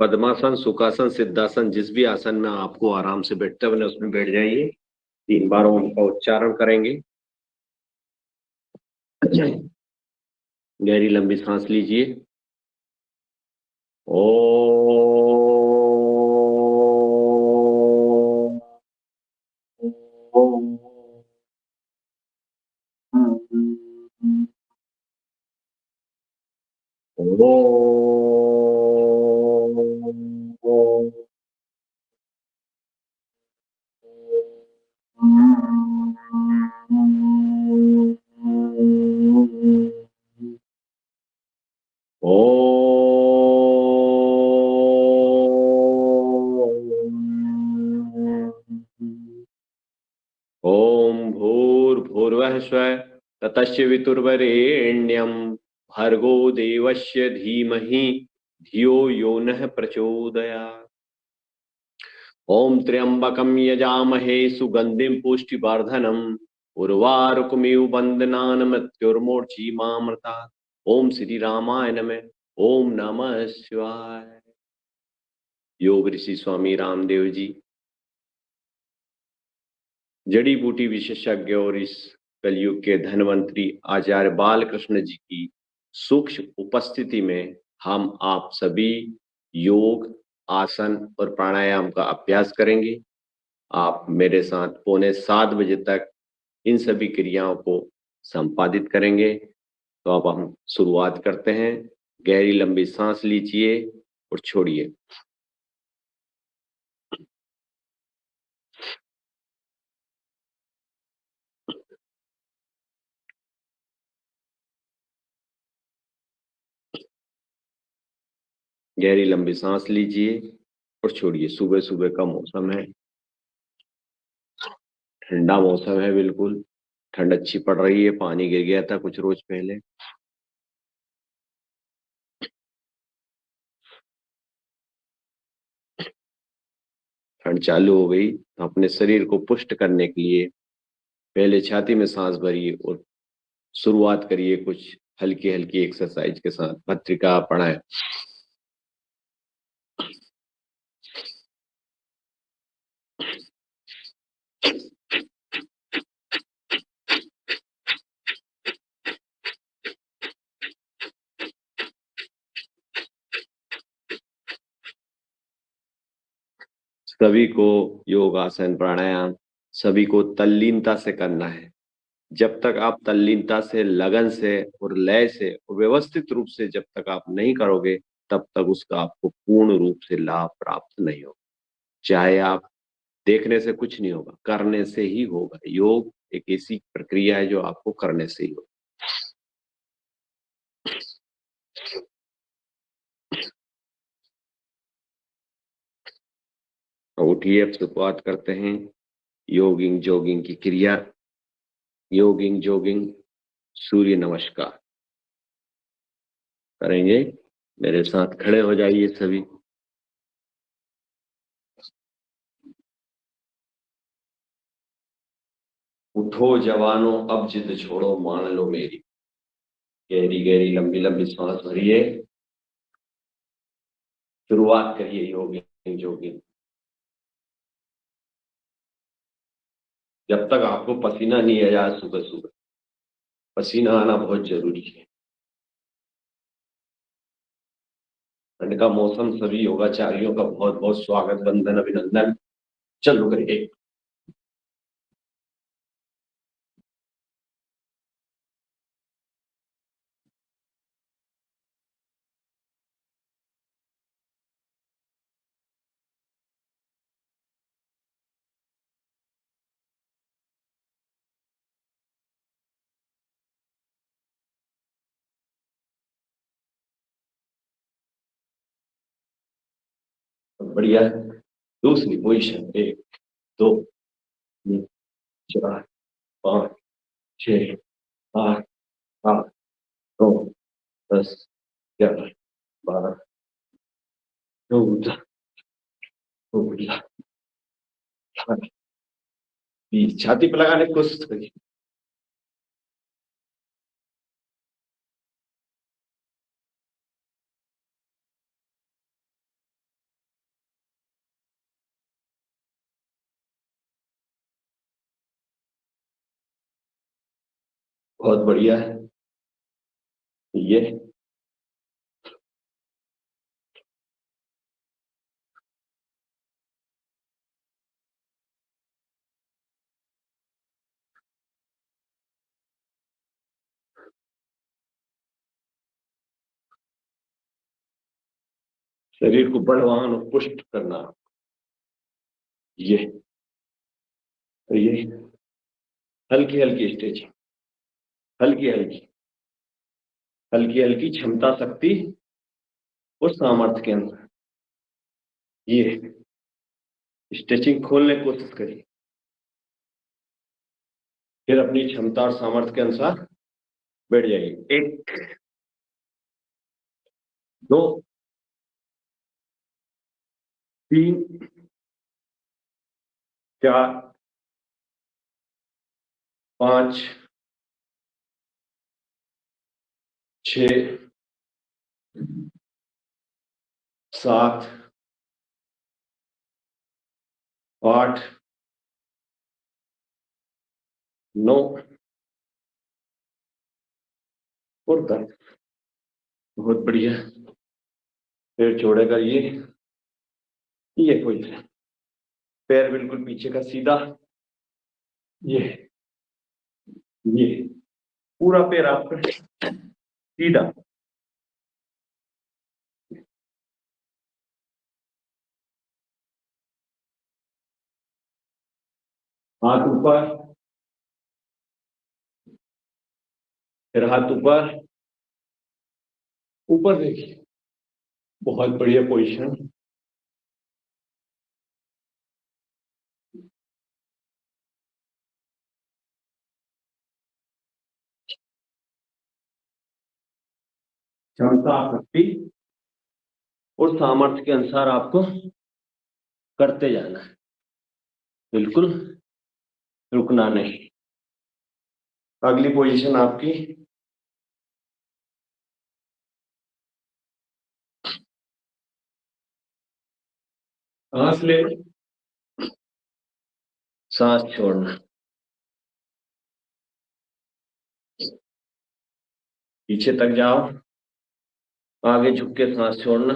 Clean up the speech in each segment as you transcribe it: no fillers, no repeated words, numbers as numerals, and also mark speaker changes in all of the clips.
Speaker 1: पद्मासन, सुखासन, सिद्धासन, जिस भी आसन में आपको आराम से बैठते बने उसमें बैठ जाइए। 3 बार ओम का उच्चारण करेंगे। गहरी लंबी सांस लीजिए। ओ ओम भूर्भुवः स्वः ततस्य वितुर्वरेण्यं भर्गो देवस्य धीमहि धियो यो नः प्रचोदयात्। ओम त्र्यंबकं यजामहे सुगंधिं पुष्टिवर्धनम् उर्वारुकमिव बन्धनान् मृत्युर्मोक्षीमामृतात्। ओम श्री रामाय नमः। ओम नमः शिवाय। योग ऋषि स्वामी रामदेव जी, जड़ी बूटी विशेषज्ञ और इस कलयुग के धनवंतरी आचार्य बालकृष्ण जी की सूक्ष्म उपस्थिति में हम आप सभी योग, आसन और प्राणायाम का अभ्यास करेंगे। आप मेरे साथ 6:45 बजे तक इन सभी क्रियाओं को संपादित करेंगे। तो अब हम शुरुआत करते हैं। गहरी लंबी सांस लीजिए और छोड़िए। गहरी लंबी सांस लीजिए और छोड़िए। सुबह सुबह का मौसम है, ठंडा मौसम है, बिल्कुल ठंड अच्छी पड़ रही है। पानी गिर गया था कुछ रोज पहले। ठंड चालू हो गई तो अपने शरीर को पुष्ट करने के लिए पहले छाती में सांस भरिए और शुरुआत करिए कुछ हल्की हल्की एक्सरसाइज के साथ। भस्त्रिका प्राणायाम। सभी को योगासन, प्राणायाम सभी को तल्लीनता से करना है। जब तक आप तल्लीनता से, लगन से और लय से और व्यवस्थित रूप से जब तक आप नहीं करोगे, तब तक उसका आपको पूर्ण रूप से लाभ प्राप्त नहीं होगा। चाहे आप देखने से कुछ नहीं होगा, करने से ही होगा। योग एक ऐसी प्रक्रिया है जो आपको करने से ही होगा। तो उठिए, अब शुरुआत करते हैं योगिंग जोगिंग की क्रिया। योगिंग जोगिंग सूर्य नमस्कार करेंगे। मेरे साथ खड़े हो जाइए सभी। उठो जवानों, अब जिद छोड़ो, मान लो मेरी। गहरी गहरी लंबी लंबी सांस भरिए। शुरुआत करिए योगिंग जोगिंग। जब तक आपको पसीना नहीं आया सुबह सुबह, पसीना आना बहुत जरूरी है। ठंड का मौसम, सभी योगाचार्यों का बहुत बहुत स्वागत, वंदन, अभिनंदन। चलो करिए। बढ़िया। दूसरी पोजीशन। 1 2 3 4 5 6 8 8 9 10 11 12 14 16 18 20। छाती पर लगाने की कोशिश करिए। बहुत बढ़िया है। ये शरीर को बलवान और पुष्ट करना। ये तो ये हल्की हल्की स्ट्रेचिंग, हल्की हल्की हल्की हल्की क्षमता, शक्ति और सामर्थ्य के अनुसार ये स्ट्रेचिंग खोलने की कोशिश करिए। फिर अपनी क्षमता और सामर्थ्य के अनुसार बैठ जाइए। 1 2 3 4 5 6 7 8 9 और 10। बहुत बढ़िया। फिर जोड़े करिए। ये पोजीशन, पैर बिल्कुल पीछे का सीधा। ये ये पूरा पैर आपका सीधा। हाथ ऊपर, फिर हाथ ऊपर, ऊपर देखिए। बहुत बढ़िया पोजीशन। क्षमता, शक्ति और सामर्थ्य के अनुसार आपको करते जाना है, बिल्कुल रुकना नहीं। अगली पोजीशन आपकी सांस ले, सांस छोड़ना। पीछे तक जाओ, आगे झुक के सांस छोड़ना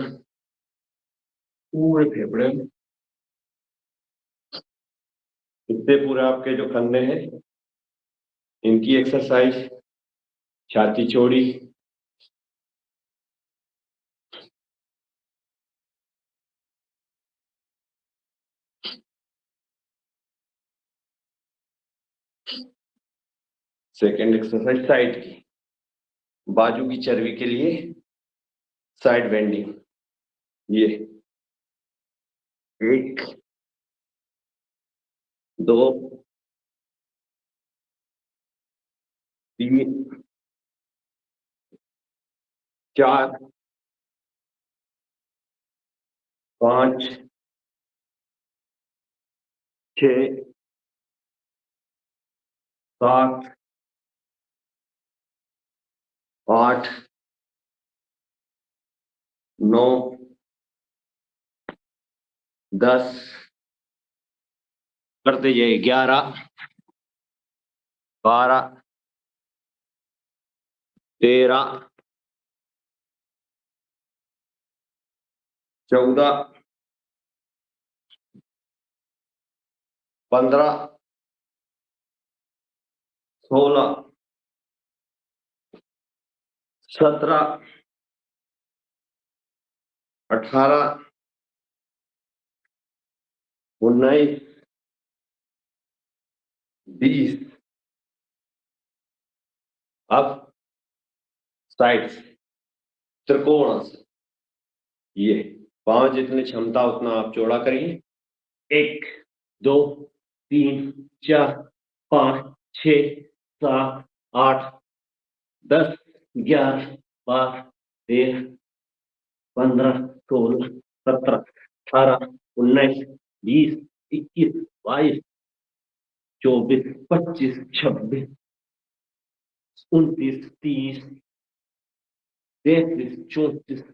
Speaker 1: पूरे फेफड़े में। इससे पूरे आपके जो कंधे हैं इनकी एक्सरसाइज, छाती चौड़ी। सेकेंड एक्सरसाइज साइड की, बाजू की चर्बी के लिए साइड बेंडिंग। ये 1 2 3 4 5 6 7 8 9 10 करते जाइए। 11 12 13 14 15 16 17 18 19 20। अब साइड त्रिकोण से ये पांव जितनी क्षमता उतना आप चौड़ा करिए। 1 2 3 4 5 6 7 8 10 11 12 13 15 16 17 18 19 20 21 22 24 25 26 29 30 33 34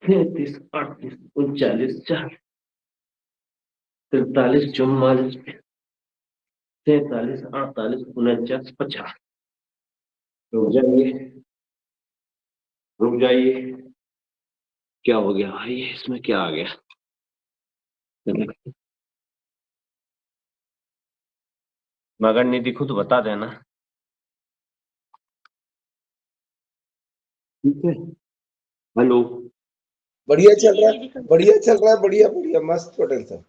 Speaker 1: 33 38 39 40 43 44 45 46 48 49 50। रुक जाइए, रुक जाइए। क्या हो गया भाई, इसमें क्या आ गया? मगर नहीं दिखू तो बता देना। ठीक है। हेलो।
Speaker 2: बढ़िया चल रहा है, बढ़िया चल रहा है, बढ़िया बढ़िया मस्त होटल सर।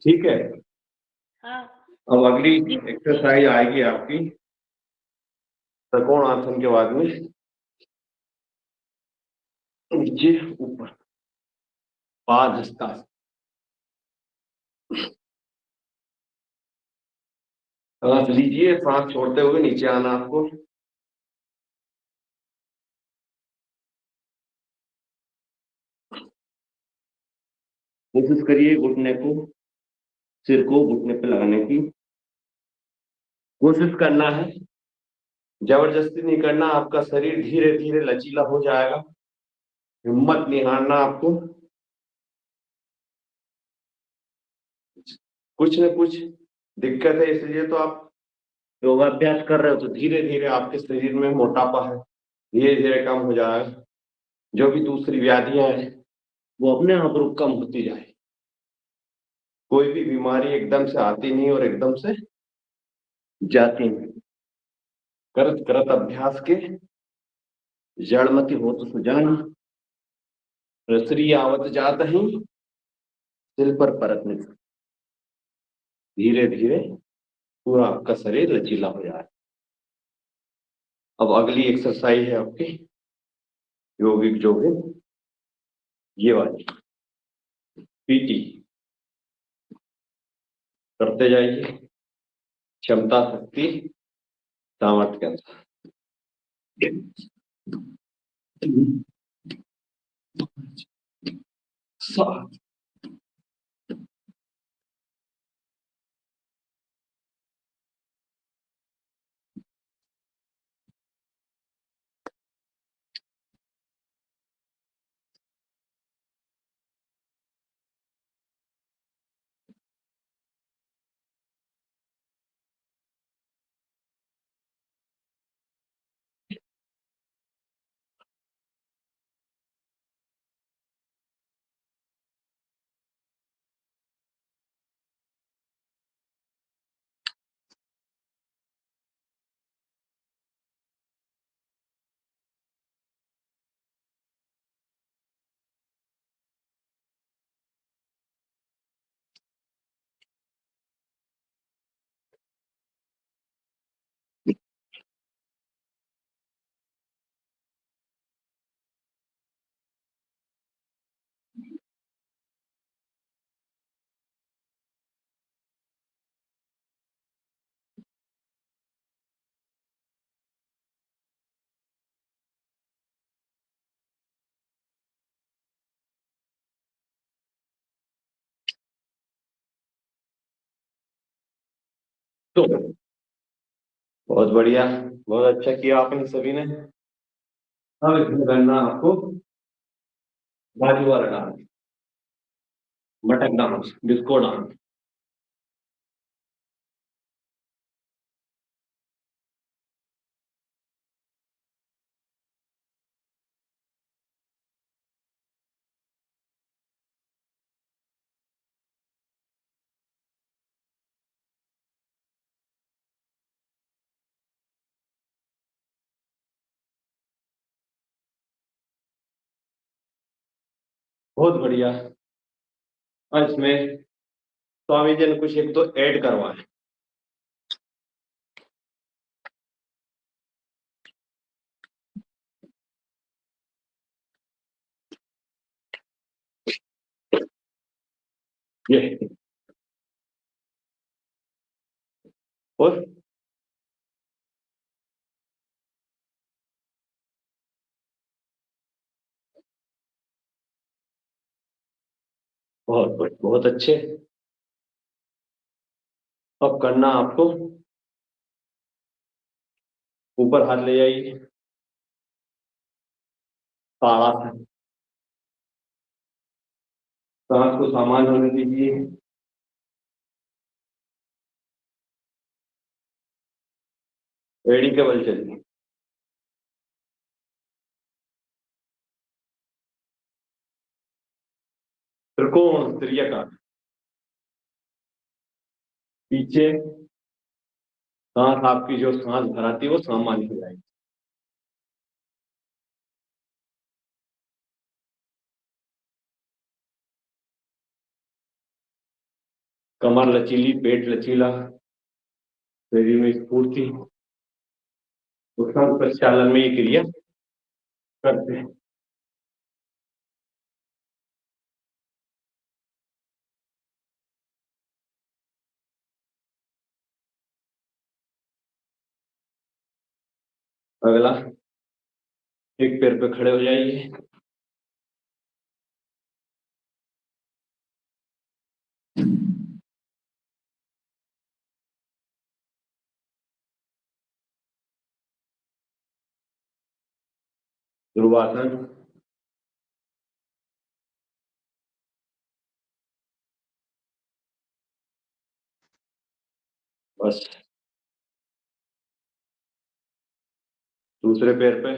Speaker 1: ठीक है।
Speaker 3: हाँ।
Speaker 1: अब अगली एक्सरसाइज आएगी आपकी त्रिकोण आसन के बाद में। नीचे ऊपर पाद हस्तासन। सांस लीजिए, सांस छोड़ते हुए नीचे आना आपको। कोशिश करिए घुटने को, सिर को घुटने पे लगाने की कोशिश करना है। जबरदस्ती नहीं करना, आपका शरीर धीरे धीरे लचीला हो जाएगा। हिम्मत नहीं हारना आपको। कुछ न कुछ दिक्कत है, इसलिए तो आप योगाभ्यास कर रहे हो, तो धीरे धीरे आपके शरीर में मोटापा है, धीरे धीरे कम हो जाएगा। जो भी दूसरी व्याधियां हैं वो अपने आप रुक कम होती जाए। कोई भी बीमारी एकदम से आती नहीं और एकदम से जाती नहीं। करत करत अभ्यास के जड़मति हो तो सुजान, रसरी आवत जात ही दिल पर परत नहीं। धीरे धीरे पूरा आपका शरीर लचीला हो जाए। अब अगली एक्सरसाइज है आपकी योगिक जो है ये वाली पीटी। करते जाइए क्षमता शक्ति सामर्थ्य के अनुसार। 7। तो बहुत बढ़िया, बहुत अच्छा किया आपने सभी ने। अब इसमें करना आपको बाजू वाला डांस, मटक डांस, डिस्को डांस। बहुत बढ़िया। और इसमें स्वामी जी ने कुछ एक तो ऐड करवाए। ये और बहुत अच्छे। अब करना आपको ऊपर हाथ ले जाइए, ताड़ासन। सांस को सामान्य होने दीजिए। एड़ी के बल चलिए। त्रिकोण त्रियका, पीछे सांस, आपकी जो सांस भराती है वो सामान्य हो जाएगी। कमर लचीली, पेट लचीला, शरीर में स्फूर्ति, उत्साह प्रचालन में ये क्रिया करते हैं। अगला, एक पैर पे खड़े हो जाइए, ध्रुवासन। बस दूसरे पैर पे,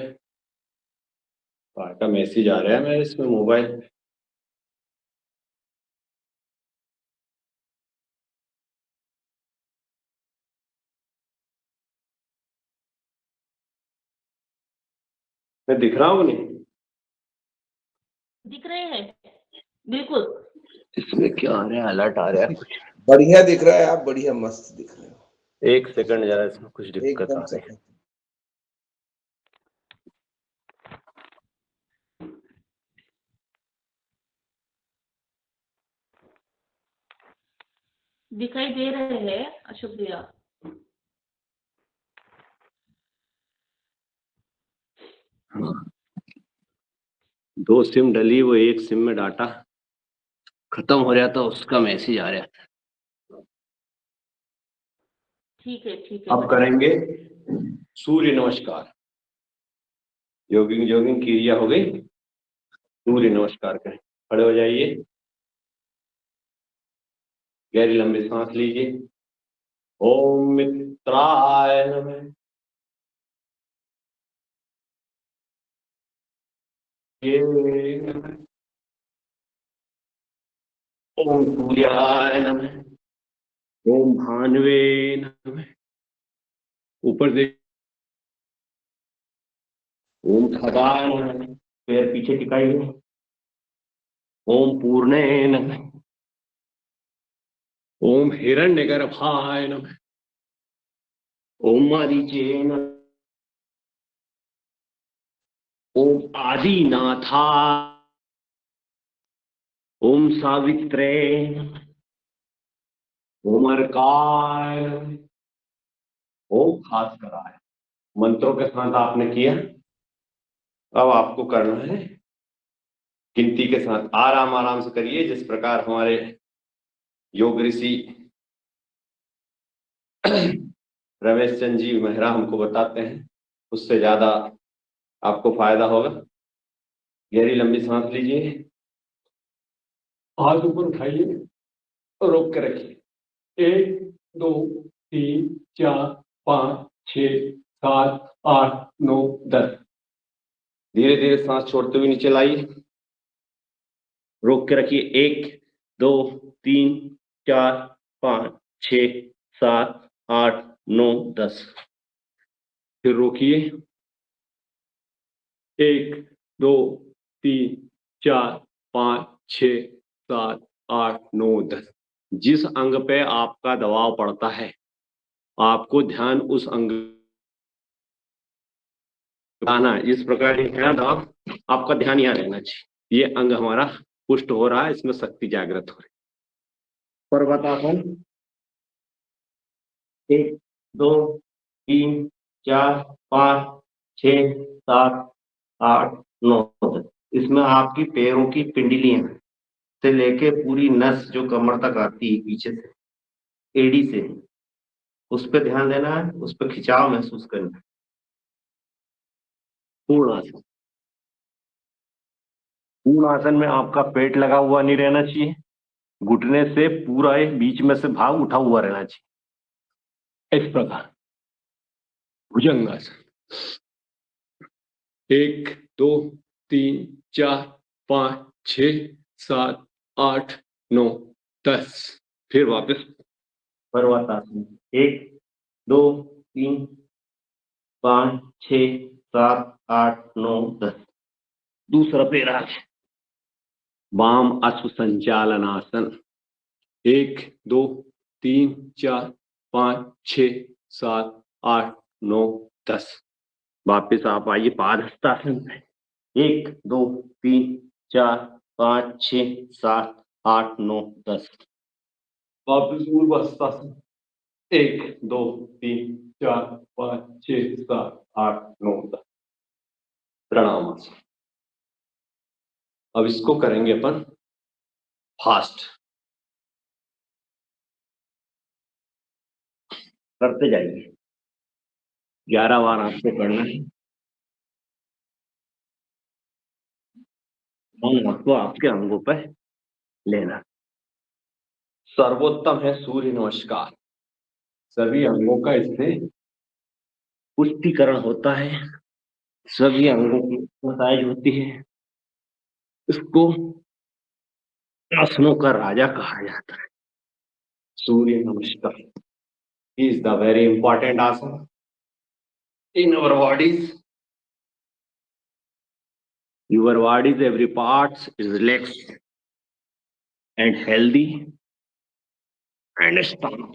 Speaker 1: का मैसेज आ रहा है मेरे इसमें मोबाइल पे। मैं दिख रहा हूँ नहीं?
Speaker 3: दिख रहे हैं बिल्कुल।
Speaker 1: इसमें क्या आ रहा है, अलर्ट आ रहा है कुछ?
Speaker 2: बढ़िया दिख रहा है, आप बढ़िया मस्त दिख रहे हो।
Speaker 1: एक सेकंड जरा, इसमें कुछ दिक्कत आ
Speaker 2: एकदम
Speaker 1: रही है।
Speaker 2: सही।
Speaker 3: दिखाई दे रहे हैं, शुक्रिया।
Speaker 1: दो सिम डली, वो एक सिम में डाटा खत्म हो रहा था, उसका मैसेज आ रहा था।
Speaker 3: ठीक है ठीक है।
Speaker 1: अब करेंगे सूर्य नमस्कार। जोगिंग जोगिंग क्रिया हो गई, सूर्य नमस्कार करें। खड़े हो जाइए, गहरी लंबी सांस लीजिए। ओम मित्राय नमः, नमः। ओम सूर्याय नमः, ओम भानुवे नमः। ऊपर से ओम खगाय नमः, पैर पीछे टिकाइए। ओम पूर्णे नमः, ओम हिरण्यगर्भाय नमः, ओम मारीचे नमः, ओम आदिनाथा, ओम सावित्रे नमः, ओम अर्काय नमः, ओम भास्कराय। मंत्रों के साथ आपने किया, अब आपको करना है गिनती के साथ। आराम आराम से करिए, जिस प्रकार हमारे योग ऋषि रमेश चंद जी मेहरा हमको बताते हैं, उससे ज्यादा आपको फायदा होगा। गहरी लंबी सांस लीजिए, हाथ ऊपर उठाइए और रोक के रखिए। 1 2 3 4 5 6 7 8 9 10। धीरे धीरे सांस छोड़ते हुए नीचे लाइए, रोक के रखिए। 1 2 3 4 5 6 7 8 9 10। फिर रोकिए। 1 2 3 4 5 6 7 8 9 10। जिस अंग पे आपका दबाव पड़ता है, आपको ध्यान उस अंग लाना है। इस प्रकार है दबाव, आपका ध्यान यहाँ रहना चाहिए। ये अंग हमारा पुष्ट हो रहा है, इसमें शक्ति जागृत हो रही है। पर्वतासन। 1 2 3 4 5 6 7 8 9 10। इसमें आपकी पैरों की पिंडलियां से लेके पूरी नस जो कमर तक आती है पीछे से, एड़ी से, उस पर ध्यान देना है, उस पर खिंचाव महसूस करना है। पूर्ण आसन। पूर्ण आसन में आपका पेट लगा हुआ नहीं रहना चाहिए, घुटने से पूरा एक बीच में से भाग उठा हुआ रहना चाहिए। इस प्रकार भुजंगासन। 1 2 3 4 5 6 7 8 9 10। फिर वापस पर्वतासन। 1 2 3 5 6 7 8 9 10। दूसरा पैरा वाम अश्व संचालन आसन। 1 2 3 4 5 6 7 8 9 10। वापिस आप आइए पादहस्तासन पे। 1 2 3 4 5 6 7 8 9 10। वापिस ऊर्ध्वाधर। 1 2 3 4 5 6 7 8 9 10। प्रणाम। अब इसको करेंगे अपन फास्ट। करते जाइए। 11 बार आपको करना है। हम आपको आपके अंगों पर लेना। सर्वोत्तम है सूर्य नमस्कार। सभी अंगों का इससे पुष्टिकरण होता है। सभी अंगों की मसाज होती है। इसको आसनों का राजा कहा जाता है। सूर्य नमस्कार is the very important asana in our bodies. Your body's every part is relaxed and healthy and strong.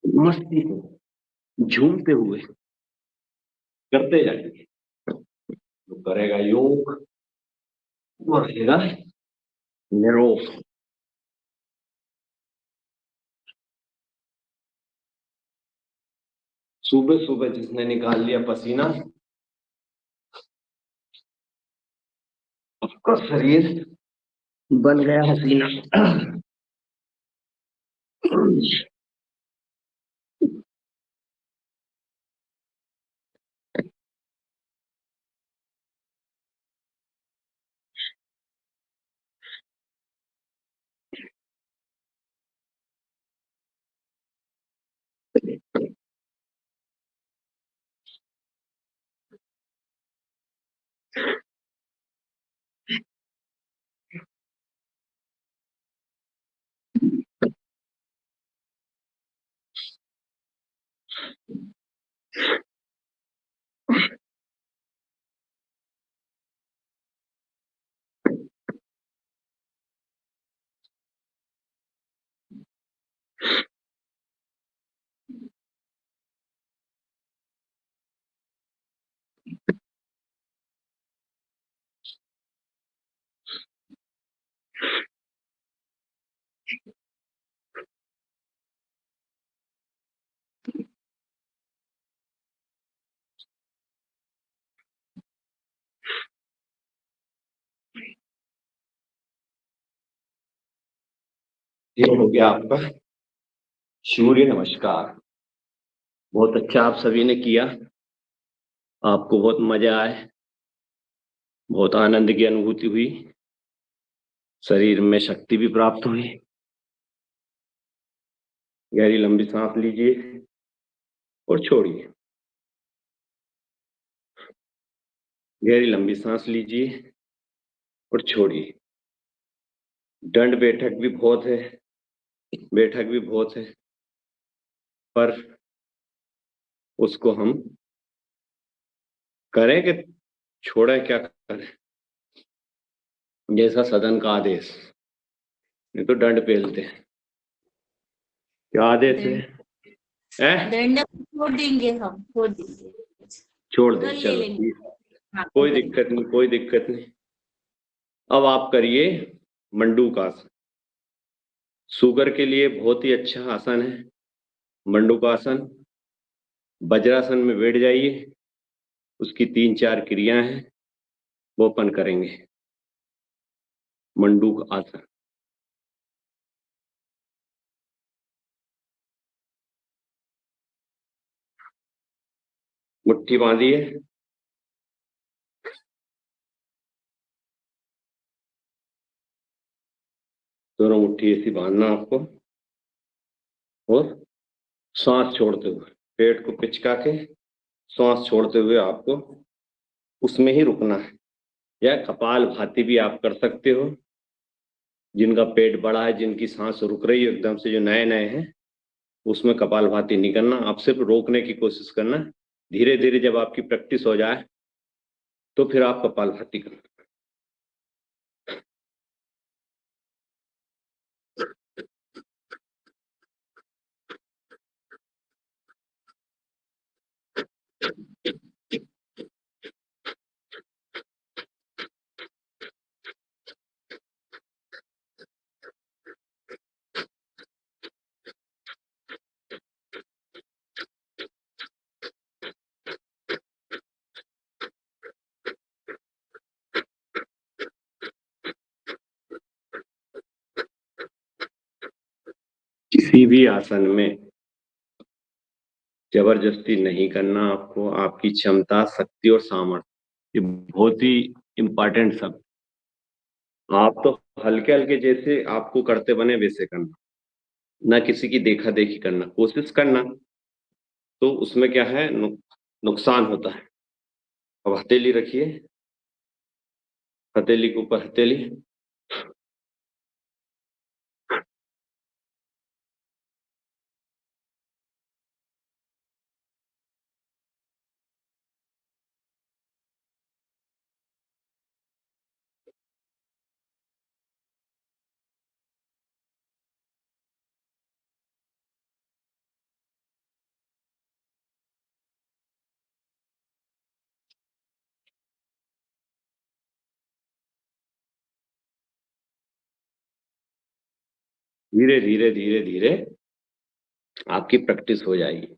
Speaker 1: मस्ती से झूमते हुए करते जाएंगे। जो करेगा योग वो रहेगा निरोग। सुबह सुबह जिसने निकाल लिया पसीना उसका शरीर बन गया हसीना। ये हो गया आपका सूर्य नमस्कार। बहुत अच्छा आप सभी ने किया। आपको बहुत मजा आए, बहुत आनंद की अनुभूति हुई, शरीर में शक्ति भी प्राप्त हुई। गहरी लंबी सांस लीजिए और छोड़िए। गहरी लंबी सांस लीजिए और छोड़िए। दंड बैठक भी बहुत है, बैठक भी बहुत है, पर उसको हम करें कि छोड़ें, क्या करें? जैसा सदन का आदेश, नहीं तो दंड पेलते हैं। क्या आदेश है?
Speaker 4: दंड छोड़ देंगे, हम छोड़ देंगे,
Speaker 1: छोड़ दे,
Speaker 4: कल ले
Speaker 1: चलो
Speaker 4: लेंगे। हाँ,
Speaker 1: कोई
Speaker 4: कल
Speaker 1: दिक्कत नहीं, कोई दिक्कत नहीं। अब आप करिए मंडूकासन। शुगर के लिए बहुत ही अच्छा आसन है मंडूकासन। वज्रासन में बैठ जाइए। उसकी 3-4 क्रिया हैं, वो अपन करेंगे। मंडूक आसन। मुट्ठी बांधिए। दोनों मुट्ठी ऐसी बांधना आपको। और सांस छोड़ते हुए पेट को पिचका के सांस छोड़ते हुए आपको उसमें ही रुकना है। या कपाल भाती भी आप कर सकते हो, जिनका पेट बड़ा है, जिनकी सांस रुक रही है एकदम से, जो नए नए हैं, उसमें कपाल भाती नहीं करना, आप सिर्फ रोकने की कोशिश करना। धीरे धीरे जब आपकी प्रैक्टिस हो जाए तो फिर आप कपाल भाती करना। किसी भी आसन में जबरदस्ती नहीं करना आपको। आपकी क्षमता, शक्ति और सामर्थ्य, ये बहुत ही इंपॉर्टेंट सब। आप तो हल्के हल्के जैसे आपको करते बने वैसे करना, ना किसी की देखा देखी करना। कोशिश करना तो उसमें क्या है, नुकसान होता है। अब हथेली रखिए, हथेली के ऊपर हथेली, धीरे धीरे धीरे धीरे आपकी प्रैक्टिस हो जाएगी।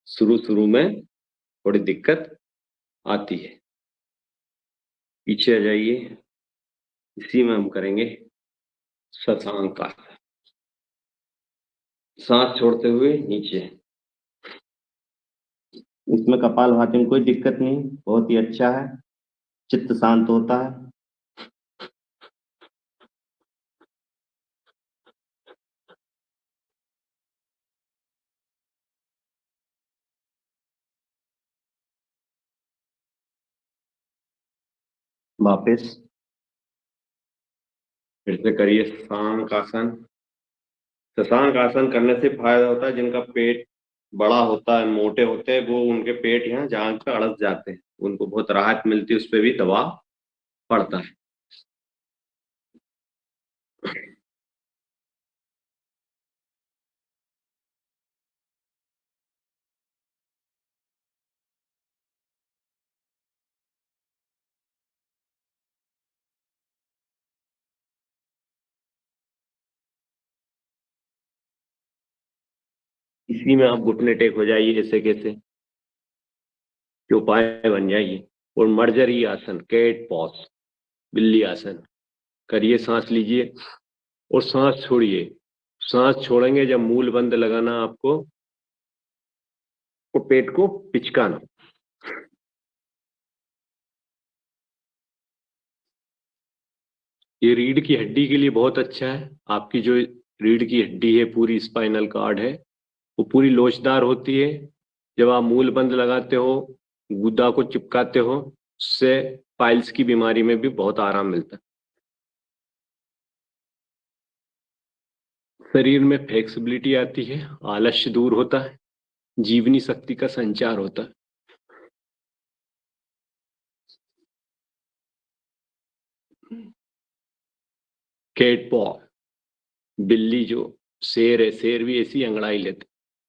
Speaker 1: शुरू शुरू में थोड़ी दिक्कत आती है। पीछे आ जाइए, इसी में हम करेंगे शशांक आसन। सांस छोड़ते हुए नीचे, इसमें कपालभाति में कोई दिक्कत नहीं, बहुत ही अच्छा है, चित्त शांत होता है। वापस फिर से करिए शशांक आसन। शशांक आसन करने से फायदा होता है, जिनका पेट बड़ा होता है, मोटे होते हैं, वो उनके पेट यहाँ जांघ पे अड़क जाते हैं, उनको बहुत राहत मिलती है, उस पर भी दबाव पड़ता है। इसी में आप घुटने टेक हो जाइए, ऐसे कैसे कि उपाय बन जाइए। और मर्जरी आसन, कैट पॉज, बिल्ली आसन करिए। सांस लीजिए और सांस छोड़िए। सांस छोड़ेंगे जब मूल बंद लगाना आपको, और पेट को पिचकाना। ये रीढ़ की हड्डी के लिए बहुत अच्छा है। आपकी जो रीढ़ की हड्डी है, पूरी स्पाइनल कार्ड है, वो पूरी लोचदार होती है। जब आप मूल बंद लगाते हो, गुदा को चिपकाते हो, उससे पाइल्स की बीमारी में भी बहुत आराम मिलता है। शरीर में फ्लेक्सिबिलिटी आती है, आलस्य दूर होता है, जीवनी शक्ति का संचार होता है। कैट पॉ, बिल्ली जो शेर है, शेर भी ऐसी अंगड़ाई लेते।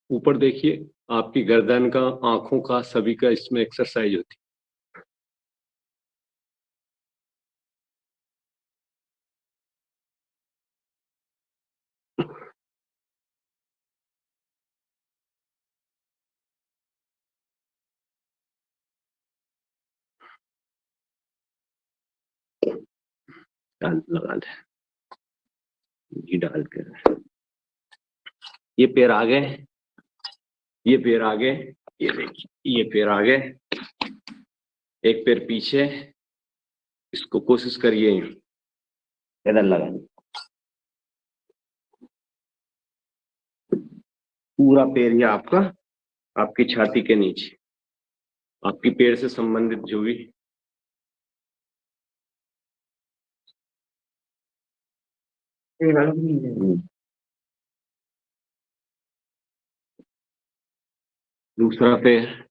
Speaker 1: ऊपर देखिए, आपकी गर्दन का, आंखों का, सभी का इसमें एक्सरसाइज होती। लगा दे घी डाल कर। ये पैर आगे, ये पैर आगे, ये देखिए, ये पैर आगे, एक पैर पीछे। इसको कोशिश करिए इधर लगाने। पूरा पैर ही आपका आपकी छाती के नीचे, आपकी पैर से संबंधित जो भी दूसरा पैर,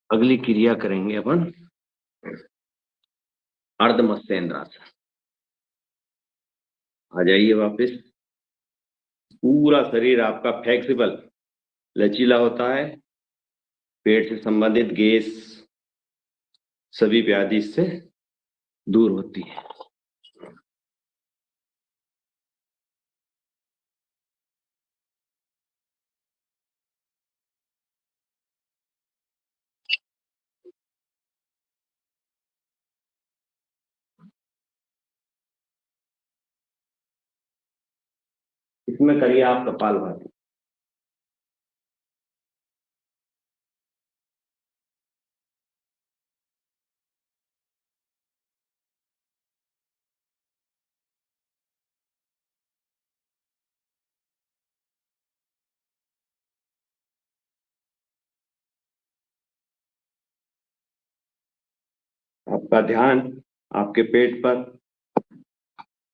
Speaker 1: अगली क्रिया करेंगे अपन अर्धमत्स्येंद्रासन। आ जाइए वापस। पूरा शरीर आपका फ्लेक्सिबल लचीला होता है, पेट से संबंधित गैस सभी व्याधि से दूर होती है। इसमें करिए आप कपालभाति। आपका ध्यान आपके पेट पर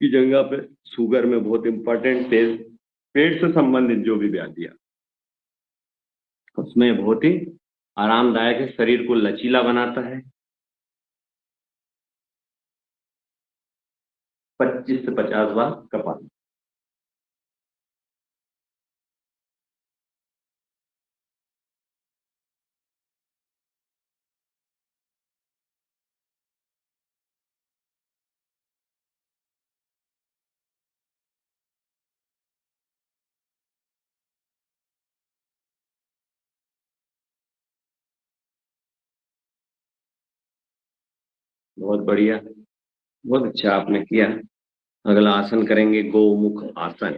Speaker 1: की जगह पे, शुगर में बहुत इंपॉर्टेंट तेल, पेट से संबंधित जो भी व्याधियां उसमें बहुत ही आरामदायक है, शरीर को लचीला बनाता है। 25 से 50 बार कपाल। बहुत बढ़िया, बहुत अच्छा आपने किया। अगला आसन करेंगे गोमुख आसन।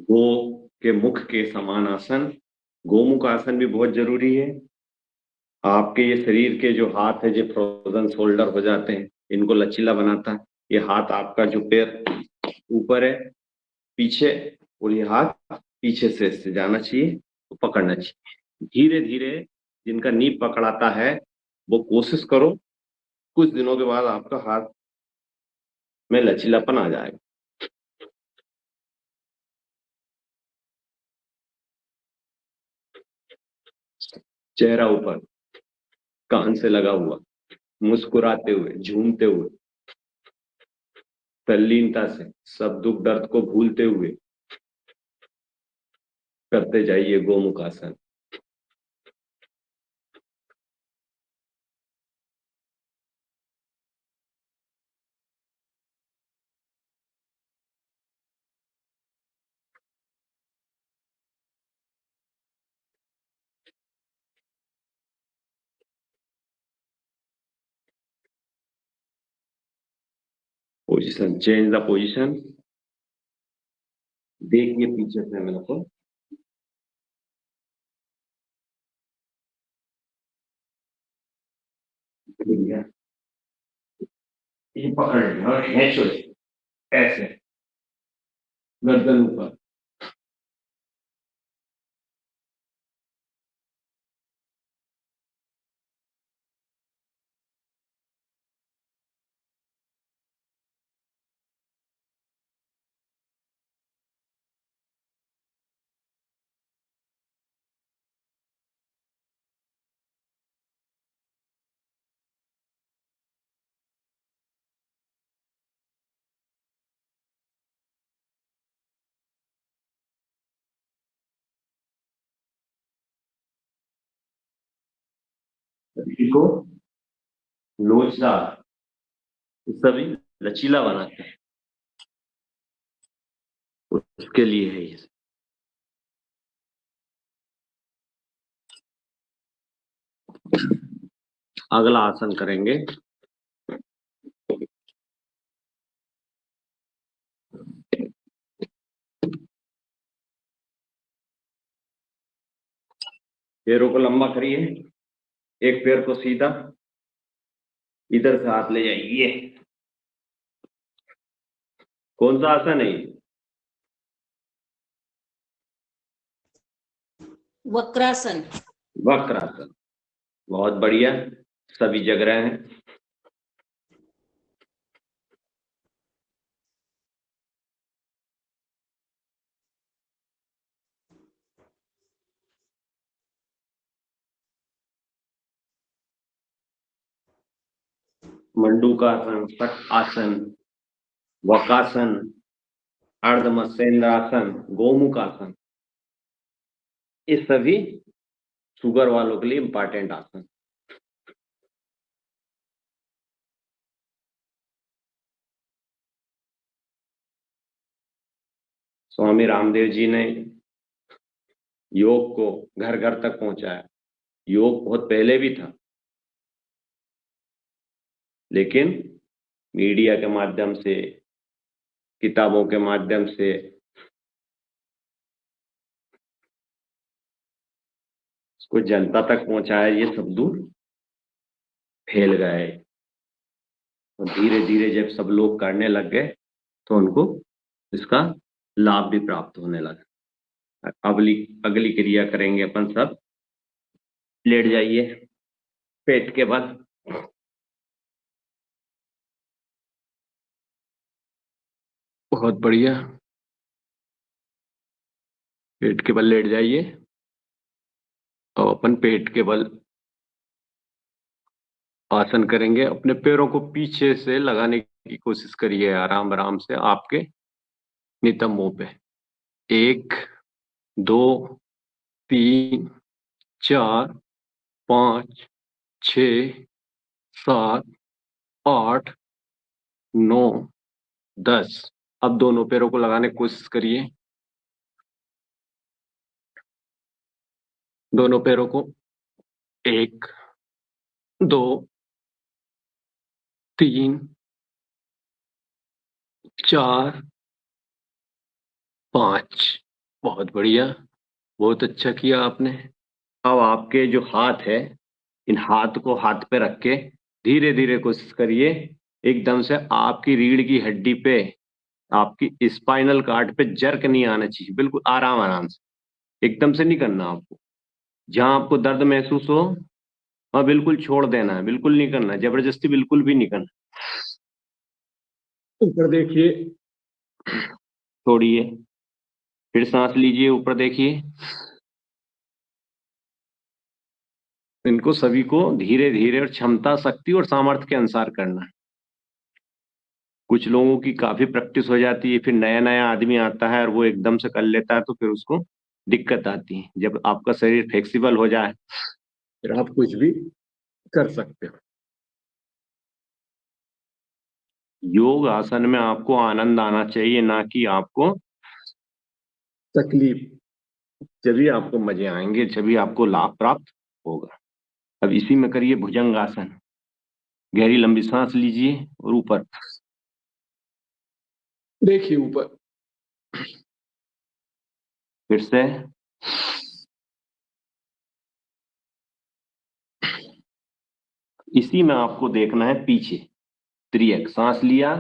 Speaker 1: गो के मुख के समान आसन, गोमुख आसन भी बहुत जरूरी है। आपके ये शरीर के जो हाथ है जो फ्रोजन शोल्डर हो जाते हैं, इनको लचीला बनाता है। ये हाथ आपका जो पैर ऊपर है पीछे, और ये हाथ पीछे से इससे जाना चाहिए, तो पकड़ना चाहिए धीरे धीरे। जिनका नी पकड़ाता है वो कोशिश करो, कुछ दिनों के बाद आपका हाथ में लचीलापन आ जाएगा। चेहरा ऊपर, कान से लगा हुआ, मुस्कुराते हुए, झूमते हुए, तल्लीनता से, सब दुख दर्द को भूलते हुए करते जाइए गोमुख आसन। Position, change the position. देखिए पीछे से मेरे को, ये पकड़ लिया और खींचो ऐसे, गर्दन ऊपर। को लोचदार, सभी लचीला बनाते हैं, उसके लिए है ये। अगला आसन करेंगे। पैरों को लंबा करिए, एक पैर को सीधा, इधर से हाथ ले जाइए। कौन सा आसन है ये?
Speaker 4: वक्रासन।
Speaker 1: वक्रासन। बहुत बढ़िया, सभी जग रहे हैं। मंडूकासन, पट आसन, वकासन, अर्धमत्स्येंद्रासन, गोमुखासन, ये सभी शुगर वालों के लिए इंपॉर्टेंट आसन। स्वामी रामदेव जी ने योग को घर घर तक पहुंचाया। योग बहुत पहले भी था, लेकिन मीडिया के माध्यम से, किताबों के माध्यम से इसको जनता तक पहुंचाया, ये सब दूर फैल गए। और धीरे धीरे जब सब लोग करने लग गए तो उनको इसका लाभ भी प्राप्त होने लगा। अगली अगली क्रिया करेंगे अपन सब। लेट जाइए पेट के बल। बहुत बढ़िया, पेट के बल लेट जाइए और अपन पेट के बल आसन करेंगे। अपने पैरों को पीछे से लगाने की कोशिश करिए, आराम आराम से आपके नितंबों पे। 1 2 3 4 5 6 7 8 9 10। अब दोनों पैरों को लगाने की कोशिश करिए। दोनों पैरों को 1 2 3 4 5। बहुत बढ़िया, बहुत अच्छा किया आपने। अब आपके जो हाथ है, इन हाथ को हाथ पे रख के धीरे धीरे कोशिश करिए एकदम से आपकी रीढ़ की हड्डी पे, आपकी स्पाइनल कार्ड पे जर्क नहीं आना चाहिए। बिल्कुल आराम आराम से, एकदम से नहीं करना आपको। जहां आपको दर्द महसूस हो वहां बिल्कुल छोड़ देना है, बिल्कुल नहीं करना, जबरदस्ती बिल्कुल भी नहीं करना। ऊपर देखिए, छोड़िए, फिर सांस लीजिए, ऊपर देखिए। इनको सभी को धीरे धीरे और क्षमता, शक्ति और सामर्थ्य के अनुसार करना है। कुछ लोगों की काफी प्रैक्टिस हो जाती है, फिर नया नया आदमी आता है और वो एकदम से कर लेता है तो फिर उसको दिक्कत आती है। जब आपका शरीर फ्लेक्सिबल हो जाए फिर आप कुछ भी कर सकते हो। योग आसन में आपको आनंद आना चाहिए, ना कि आपको तकलीफ। जब भी आपको मजे आएंगे, जब आपको लाभ प्राप्त होगा। अब इसी में करिए भुजंग आसन। गहरी लंबी सांस लीजिए और ऊपर देखिए, ऊपर फिर से इसी में आपको देखना है पीछे। त्रियक सांस लिया,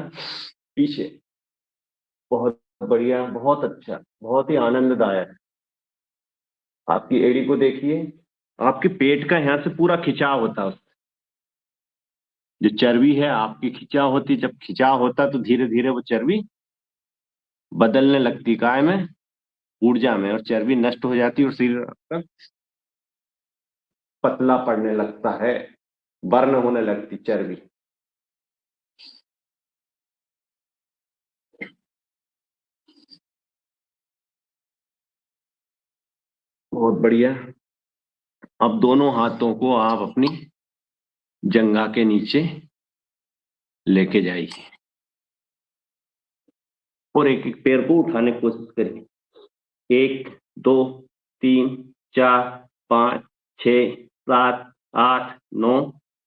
Speaker 1: पीछे। बहुत बढ़िया, बहुत अच्छा, बहुत ही आनंददायक। आपकी एड़ी को देखिए, आपके पेट का यहां से पूरा खिंचाव होता है। जो चर्बी है आपकी खिंचाव होती, जब खिंचाव होता तो धीरे धीरे वो चर्बी बदलने लगती काय में, ऊर्जा में, और चर्बी नष्ट हो जाती और शरीर आपका पतला पड़ने लगता है, बर्न होने लगती चर्बी। बहुत बढ़िया। अब दोनों हाथों को आप अपनी जंघा के नीचे लेके जाइए और एक एक पैर को उठाने की कोशिश करिए। 1 2 3 4 5 6 7 8 9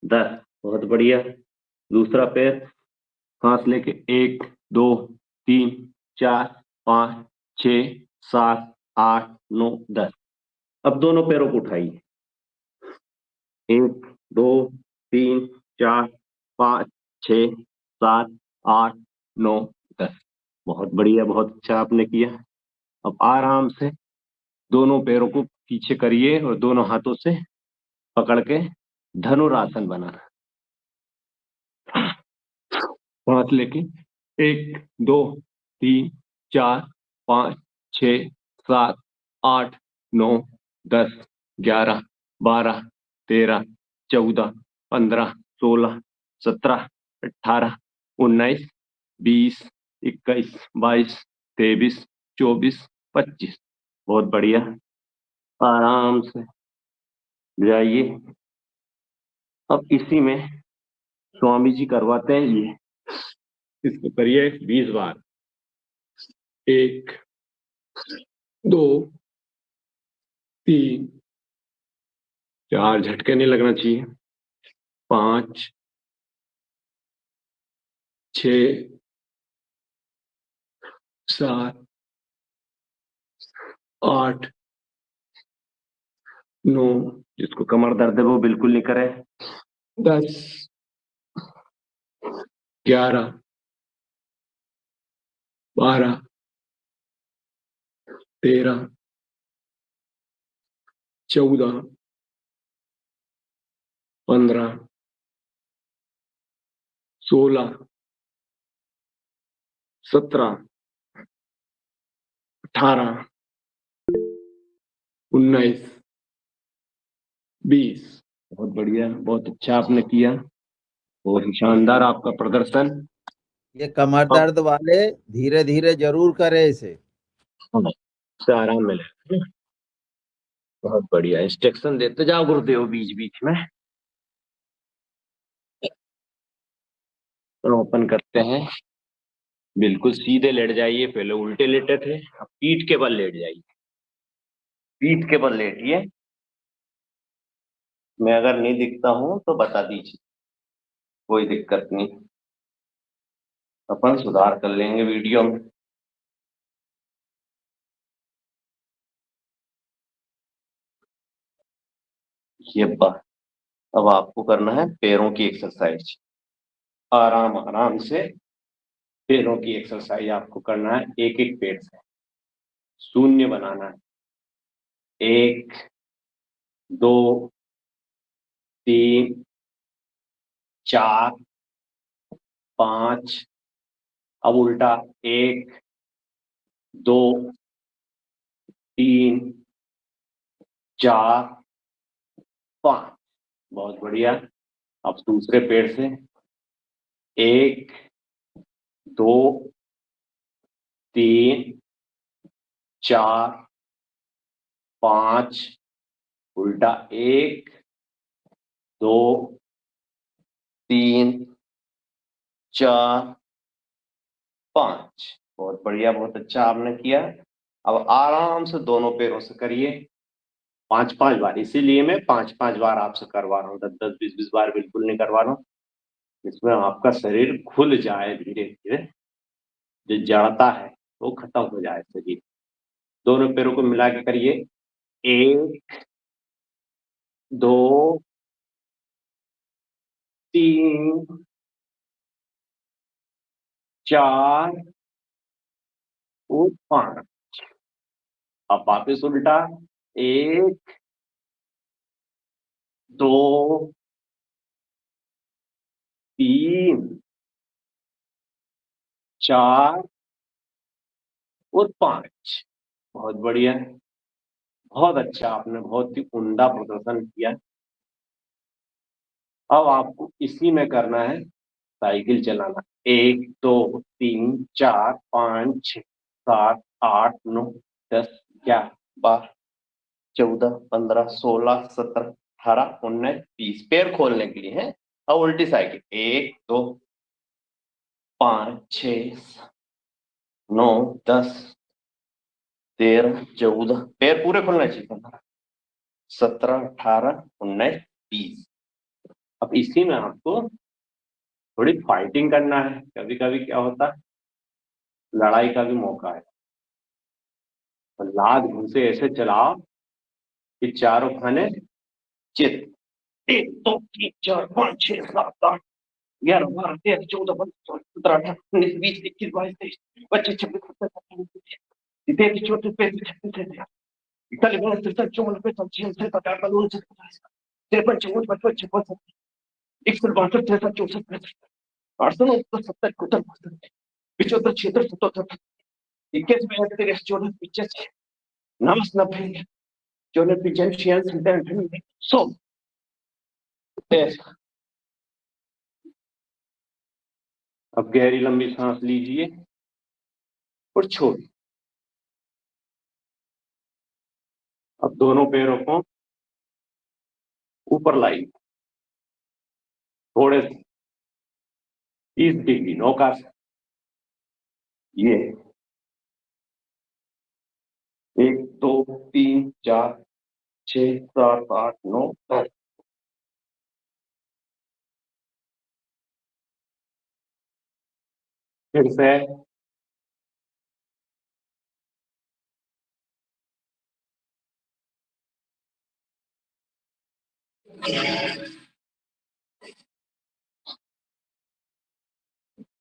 Speaker 1: 10। बहुत बढ़िया। दूसरा पैर, सांस लेके 1 2 3 4 5 6 7 8 9 10। अब दोनों पैरों को उठाइए। 1 2 3 4 5 6 7 8 9 10। बहुत बढ़िया, बहुत अच्छा आपने किया। अब आराम से दोनों पैरों को पीछे करिए और दोनों हाथों से पकड़ के धनुरासन बनाना। सांस लेके 1 2 3 4 5 6 7 8 9 10 11 12 13 14 15 16 17 18 19 20 21 22 23 24 25। बहुत बढ़िया। आराम से जाइए। अब इसी में स्वामी जी करवाते हैं ये, इसको करिए 20 बार। 1 2 3 4, झटके नहीं लगना चाहिए। 5 6 7 8 9, जिसको कमर दर्द है वो बिल्कुल नहीं करे। 10 11 12 13 14 15 16 17 18 19 20। बहुत बढ़िया, बहुत अच्छा आपने किया। बहुत ही शानदार आपका प्रदर्शन।
Speaker 2: ये कमर दर्द वाले धीरे धीरे जरूर करे इसे।
Speaker 1: से आराम मिले। बहुत बढ़िया। इंस्ट्रक्शन देते जाओ गुरुदेव बीच बीच में। ओपन करते हैं। बिल्कुल सीधे लेट जाइए। पहले उल्टे लेटे थे, अब पीठ के बल लेट जाइए। पीठ के बल लेटिए। मैं अगर नहीं दिखता हूं तो बता दीजिए, कोई दिक्कत नहीं, अपन सुधार कर लेंगे वीडियो में। ये बात। अब आपको करना है पैरों की एक्सरसाइज। आराम आराम से पैरों की एक्सरसाइज आपको करना है। एक एक पैर से शून्य बनाना है। 1 2 3 4 5। अब उल्टा 1 2 3 4 5। बहुत बढ़िया। अब दूसरे पैर से 1 2 3 4 5। उल्टा 1 2 3 4 5। बहुत बढ़िया, बहुत अच्छा आपने किया। अब आराम से दोनों पैरों से करिए 5-5 बार। इसीलिए मैं 5-5 बार आपसे करवा रहा हूँ, 10-10 20-20 बार बिल्कुल नहीं करवा रहा हूँ। इसमें आपका शरीर खुल जाए धीरे धीरे, जो जड़ता है वो खत्म हो जाए शरीर। दोनों पैरों को मिला के करिए। 1 2 3 4 और 5। अब वापिस उल्टा 1 2 3 4 और 5। बहुत बढ़िया, बहुत अच्छा। आपने बहुत ही उम्दा प्रदर्शन किया। अब आपको इसी में करना है साइकिल चलाना। 1 2 3 4 5 6 7 8 9 10 11 12 14 15 16 17 18 19 20। पैर खोलने के लिए है। अब उल्टी साइकिल 1 2 5 6 9 10 13 14। पैर पूरे खोलना चाहिए। 17 18 19 20। अब इसी में आपको थोड़ी फाइटिंग करना है। कभी कभी क्या होता है, लड़ाई का भी मौका है। तो लात घुसे ऐसे चलाओ कि चारों खाने चित। 1 2 3 4 5 6 7 8 11 12 13 14 15 16 17 18 19 20 21 22 23 25 26 27 28 29 30 31 32 33 34 35 36 37 38 39 40 53 54 55 56 61 62 63 64 65 68 70 71 72 73 74 75 81 82 83 84 85 90 91 92 93 100 ऐसा। अब गहरी लंबी सांस लीजिए और छोड़िए। अब दोनों पैरों को ऊपर लाइए, थोड़े से 30 डिग्री नौका से। ये 1 2 3 4 6 7 8 9 10। फिर से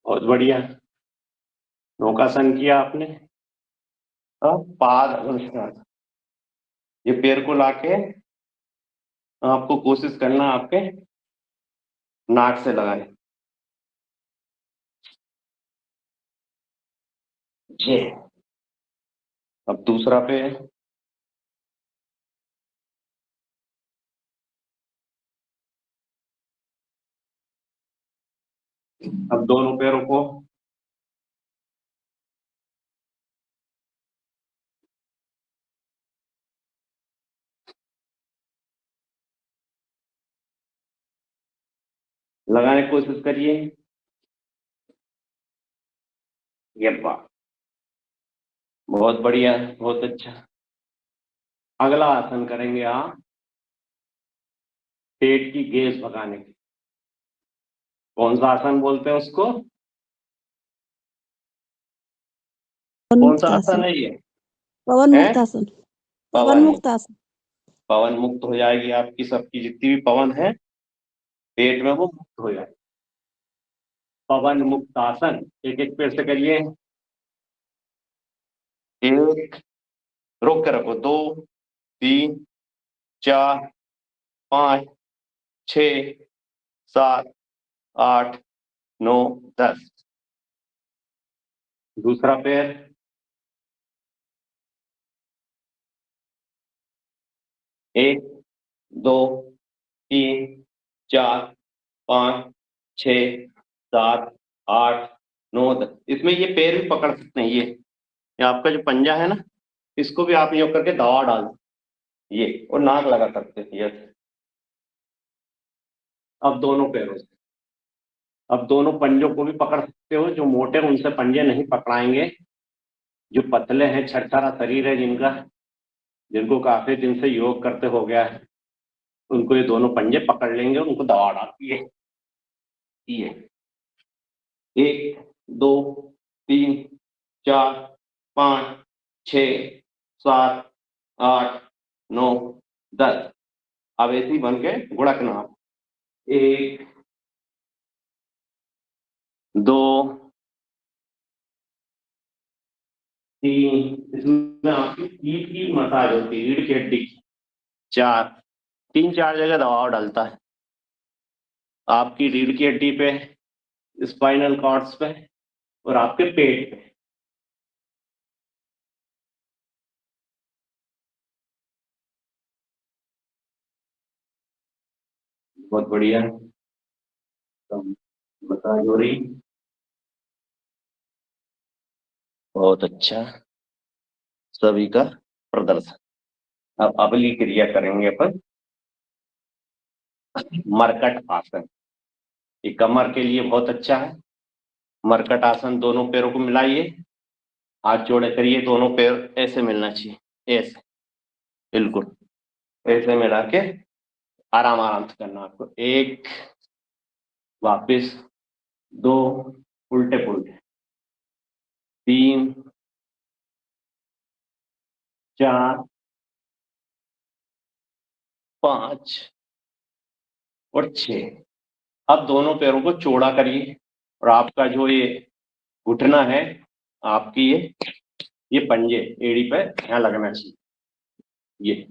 Speaker 1: बहुत बढ़िया नौकासन किया आपने। अब पाद अनुष्ठान, ये पैर को लाके आपको कोशिश करना आपके नाक से लगाए। ये अब दूसरा पैर, अब दोनों पैरों को लगाने की कोशिश करिए। ये बात बहुत बढ़िया, बहुत अच्छा। अगला आसन करेंगे आप पेट की गैस भगाने की। कौन सा आसन बोलते हैं उसको? कौन सा आसन है ये?
Speaker 5: पवन
Speaker 1: है
Speaker 5: मुक्त आसन। पवन
Speaker 1: पवन
Speaker 5: मुक्त आसन।
Speaker 1: पवन मुक्त हो जाएगी आपकी, सबकी जितनी भी पवन है पेट में वो मुक्त हो जाएगी। पवन मुक्त आसन एक एक पैर से करिए। 1, रोक के रखो, 2 3 4 5 6 7 8 9 10। दूसरा पैर, 1 2 3 4 5 6 7 8 9 10। इसमें ये पैर भी पकड़ सकते हैं। ये आपका जो पंजा है ना, इसको भी आप यूं करके दबा डाल दो, ये, और नाक लगा सकते हैं। ये अब दोनों पैरों से, अब दोनों पंजों को भी पकड़ सकते हो। जो मोटे उनसे पंजे नहीं पकड़ाएंगे, जो पतले हैं, छरछरा शरीर है जिनका, जिनको काफी दिन से योग करते हो गया है, उनको ये दोनों पंजे पकड़ लेंगे और उनको दबा डाल। ये 1 2 3 4 5 6 7 8 9 10। अब ऐसे ही बन के गुड़कना आप। 1 2 3, इसमें आपकी रीढ़ की मसाज होती है, रीढ़ की हड्डी की। 4, 3-4 जगह दबाव डालता है आपकी रीढ़ की हड्डी पे, स्पाइनल कॉर्ड्स पे और आपके पेट पे। बहुत बढ़िया मसाज हो रही, बहुत अच्छा सभी का प्रदर्शन। अब अगली क्रिया करेंगे अपन मरकट आसन। ये कमर के लिए बहुत अच्छा है। मरकट आसन, दोनों पैरों को मिलाइए, हाथ जोड़े करिए, दोनों पैर ऐसे मिलना चाहिए, ऐसे बिल्कुल ऐसे मिला के आराम आराम से करना आपको। 1, वापस 2, उल्टे पुल्टे, 3, 4, 5 और 6। अब दोनों पैरों को चौड़ा करिए और आपका जो ये घुटना है, आपकी ये पंजे एड़ी पे यहाँ लगना चाहिए। ये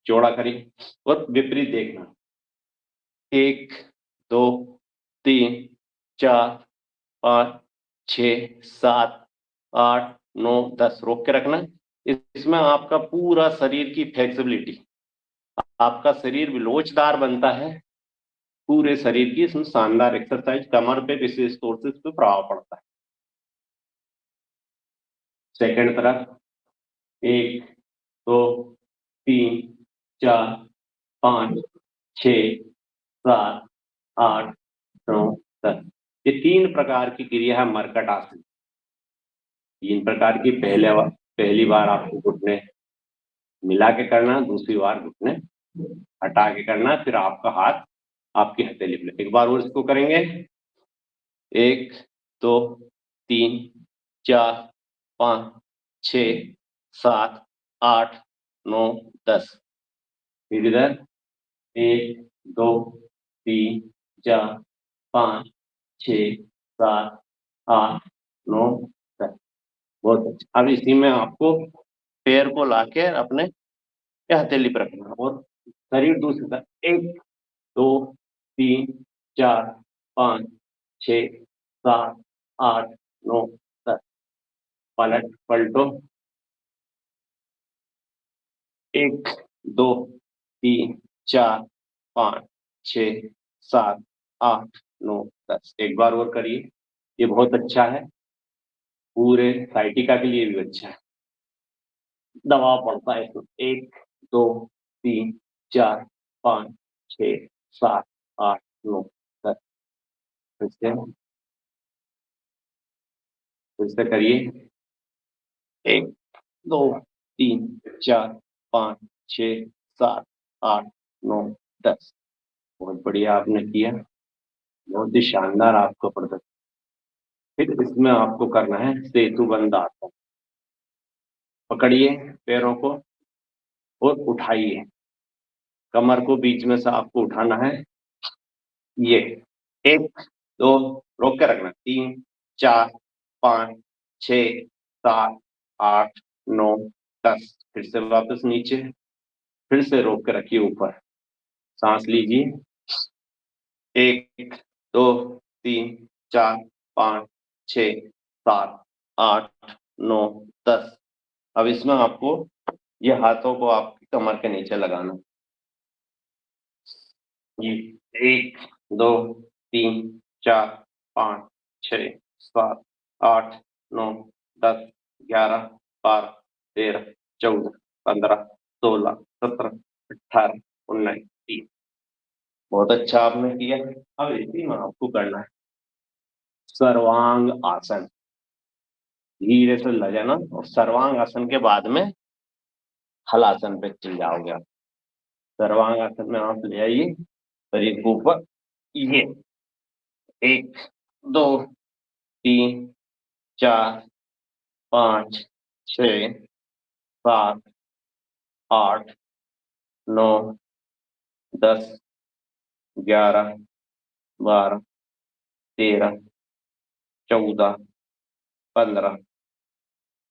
Speaker 1: चौड़ा करिए और विपरीत देखना। 1, 2, 3, 4, 5, 6, 7, 8, 9, 10 रोक के रखना। इसमें आपका पूरा शरीर की फ्लेक्सिबिलिटी, आपका शरीर लोचदार बनता है पूरे शरीर की। इसमें शानदार एक्सरसाइज, कमर पे विशेष तौर से इस पे प्रभाव पड़ता है। सेकंड तरफ 1, 2, 3, 4, 5, 6, 7, 8, 9, 10। ये 3 प्रकार की क्रिया है मरकट आसन। 3 प्रकार की, पहली बार आपको घुटने मिला के करना, दूसरी बार घुटने हटा के करना, फिर आपका हाथ आपकी हथेली पे। एक बार और इसको करेंगे। 1, 2, 3, 4, 5, 6, 7, 8, 9, 10। फिर इधर 1, 2, 3, 4, 5, 6, 7, 8, 9, 10। बहुत अच्छा। अब इसी में आपको पैर को लाके अपने हथेली पर रखना और शरीर दूसरी तरफ। 1, 2, 3, 4, 5, 6, 7, 8, 9, 10। पलटो। 1, 2, 3, 4, 5, 6, 7, 8, 9, 10। एक बार और करिए। ये बहुत अच्छा है, पूरे साइटिका के लिए भी अच्छा है। दबाव पड़ता है इसमें। 1, 2, 3, 4, 5, 6, 7, 8, 9, 10। फिर से करिए। 1, 2, 3, 4, 5, 6, 7, 8, 9, 10। बहुत बढ़िया आपने किया, बहुत ही शानदार आपका प्रदर्शन। फिर इसमें आपको करना है सेतुबंध आसन। पकड़िए पैरों को और उठाइए, कमर को बीच में से आपको उठाना है। ये 1, 2, रोक के रखना। 3, 4, 5, 6, 7, 8, 9, 10। फिर से वापस नीचे, फिर से रोक के रखिए ऊपर। सांस लीजिए। 1, 2, 3, 4, 5, 6, 7, 8, 9, 10। अब इसमें आपको ये हाथों को आपकी कमर के नीचे लगाना। ये 1, 2, 3, 4, 5, 6, 7, 8, 9, 10, 11, 12, 13, 14, 15, 16, 17, 18, 19, 20। बहुत अच्छा आपने किया। अब इसी में आपको करना है सर्वांग आसन। धीरे से लगाना और सर्वांग आसन के बाद में हलासन पे चल जाओगे आप। सर्वांग आसन में आप ले आइए शरीर के ऊपर। ये 1, 2, 3, 4, 5, 6, 7, 8, 9, 10, 11, 12, 13, 14, 15,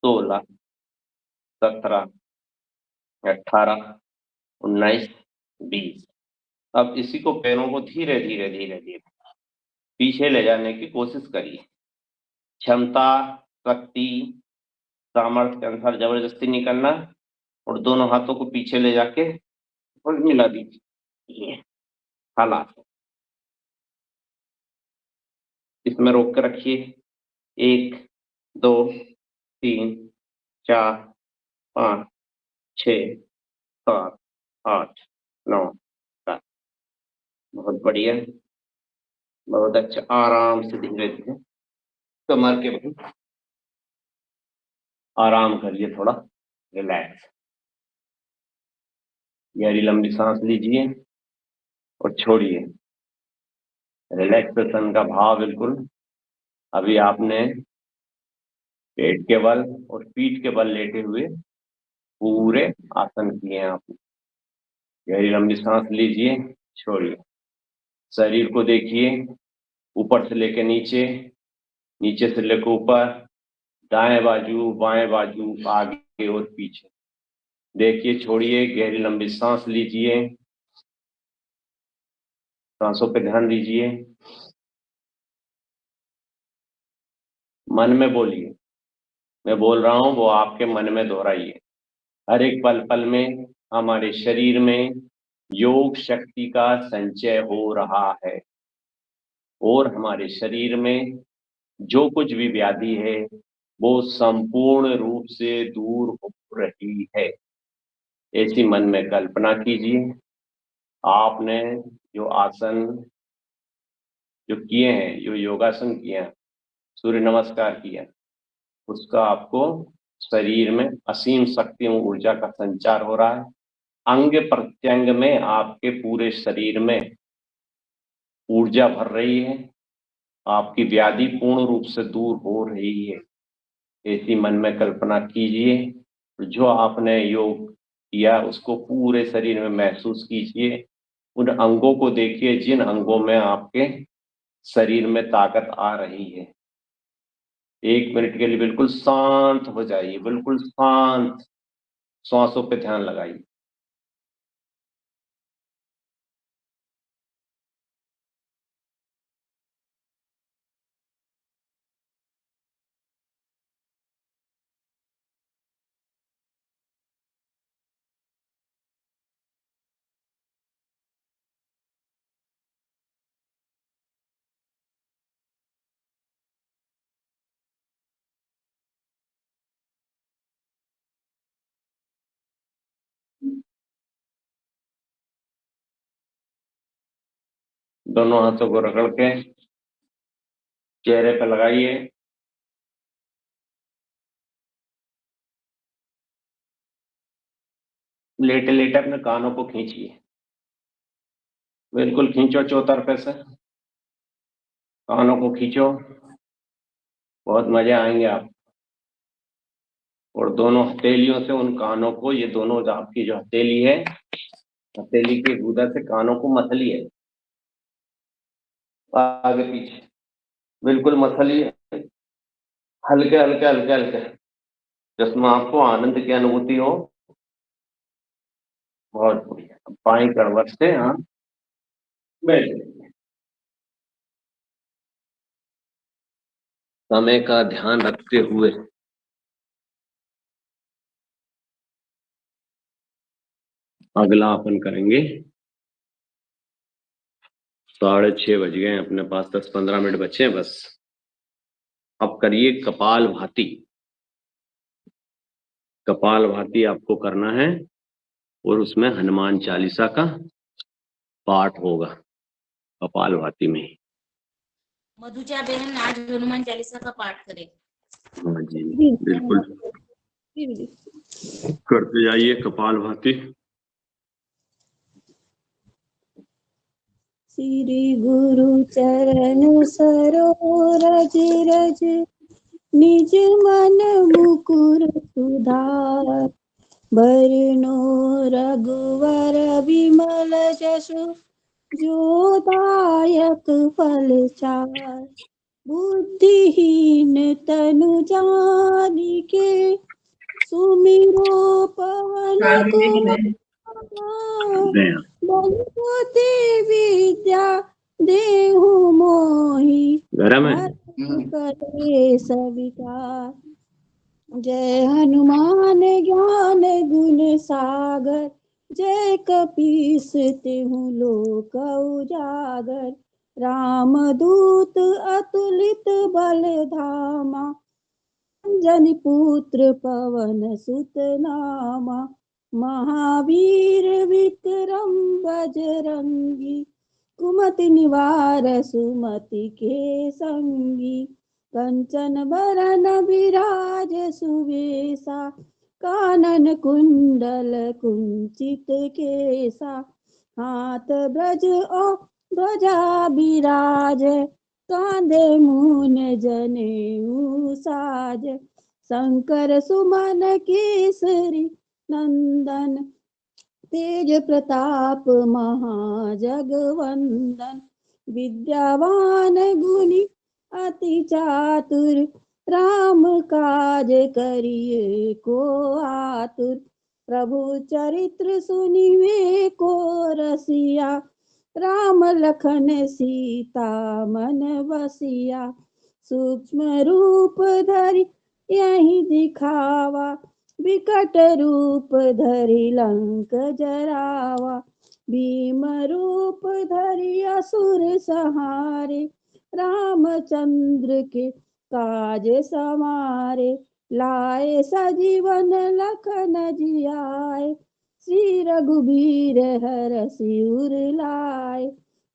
Speaker 1: 16, 17, 18, 19, 20। अब इसी को पैरों को धीरे धीरे धीरे धीरे पीछे ले जाने की कोशिश करिए। क्षमता, शक्ति, सामर्थ्य के अनुसार जबरदस्ती नहीं करना और दोनों हाथों को पीछे ले जाके और मिला दीजिए। हालात इसमें रोक कर रखिए। 1, 2, 3, 4, 5, 6, 7, 8, 9, 10। बहुत बढ़िया, बहुत अच्छा। आराम से धीरे धीरे कमर के बल आराम करिए, थोड़ा रिलैक्स। गहरी लंबी सांस लीजिए। और छोड़िए। रिलैक्सेशन का भाव बिल्कुल। अभी आपने पेट के बल और पीठ के बल लेटे हुए पूरे आसन किए हैं आपने। गहरी लंबी सांस लीजिए, छोड़िए। शरीर को देखिए, ऊपर से लेकर नीचे, नीचे से लेकर ऊपर, दाएं बाजू, बाएं बाजू, आगे और पीछे देखिए, छोड़िए। गहरी लंबी सांस लीजिए, सांसों पे ध्यान दीजिए। मन में बोलिए, मैं बोल रहा हूं वो आपके मन में दोहराइए। हर एक पल पल में हमारे शरीर में योग शक्ति का संचय हो रहा है और हमारे शरीर में जो कुछ भी व्याधि है वो संपूर्ण रूप से दूर हो रही है। ऐसी मन में कल्पना कीजिए। आपने जो आसन जो किए हैं, जो योगासन किया, सूर्य नमस्कार किया, उसका आपको शरीर में असीम शक्ति और ऊर्जा का संचार हो रहा है। अंग प्रत्यंग में आपके पूरे शरीर में ऊर्जा भर रही है। आपकी व्याधि पूर्ण रूप से दूर हो रही है। ऐसी मन में कल्पना कीजिए। जो आपने योग किया उसको पूरे शरीर में महसूस कीजिए। उन अंगों को देखिए जिन अंगों में आपके शरीर में ताकत आ रही है। 1 मिनट के लिए बिल्कुल शांत हो जाइए, बिल्कुल शांत। श्वासों पे ध्यान लगाइए। दोनों हाथों को रगड़ के चेहरे पे लगाइए। लेटे लेटे अपने कानों को खींचिए, बिल्कुल खींचो चौतरफे से। कानों को खींचो, बहुत मजे आएंगे आप। और दोनों हथेलियों से उन कानों को, ये दोनों आपकी जो हथेली है, हथेली की गुदा से कानों को मसलिए, आगे पीछे बिल्कुल मसलिए, हल्के हल्के हल्के हल्के, जिसमें आपको आनंद की अनुभूति हो। बहुत बढ़िया। बाई करवट से हाँ बैठ जाइए। समय का ध्यान रखते हुए अगला अपन करेंगे। 6:30 बज गए, अपने पास 10-15 मिनट बचे हैं बस। अब करिए कपाल भाती। कपाल भाती आपको करना है और उसमें हनुमान चालीसा का पाठ होगा कपाल भाती में।
Speaker 4: मधुजा बहन आज हनुमान चालीसा का पाठ करें।
Speaker 1: हाँ जी,
Speaker 5: जी।
Speaker 1: बिल्कुल
Speaker 5: जी।
Speaker 1: करते जाइए कपाल भाती।
Speaker 5: श्री गुरु चरण सरोज रज निज मन मुकुर सुधार बरनो रघुवर विमल जसु जो दायक फल चार बुद्धिहीन तनु जानिके सुमिरो पवन कुमार बलवती विद्या देहु मोहि करे सविकार जय हनुमान ज्ञान गुण सागर जय कपीस तिहु लोक उजागर रामदूत अतुलित बल धामा अंजनी पुत्र पवन सुत नामा महावीर विक्रम बजरंगी कुमति निवार सुमति के संगी कंचन बरन विराज सुवेशा कानन कुंडल कुंचित केसा हाथ ब्रज ओ ध्वजा बिराज, कांधे मून जनेऊ साज। शंकर सुमन केसरी नंदन, तेज प्रताप महाजगवंदन। विद्यावान गुणी अति चातुर, राम काज करिए को आतुर। प्रभु चरित्र सुनिवे को रसिया, राम लखन सीता मन बसिया। सूक्ष्म रूप धरि यही दिखावा, विकट रूप धरि लंक जरावा। भीम रूप धरि असुर संहारे, रामचंद्र के काज समारे। लाए सजीवन लखन जियाए, श्री रघुबीर हरषि उर लाए।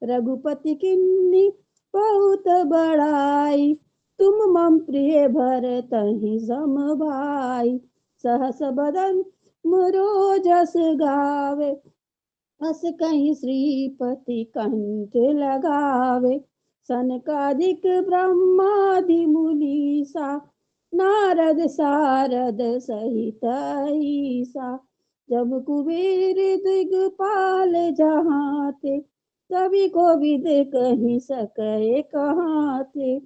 Speaker 5: रघुपति किन्नी बहुत बड़ाई, तुम मम प्रिय भरतहि सम भाई। सहस बदन मुरोजस गावे, अस कहीं श्रीपति कंठ लगावे। सनकादिक ब्रह्मादि मुनीसा, नारद सारद सहित ईसा। जब कुबेर दिगपाल जहाँ ते, कवि कोविद कहि सकै कहाँ ते।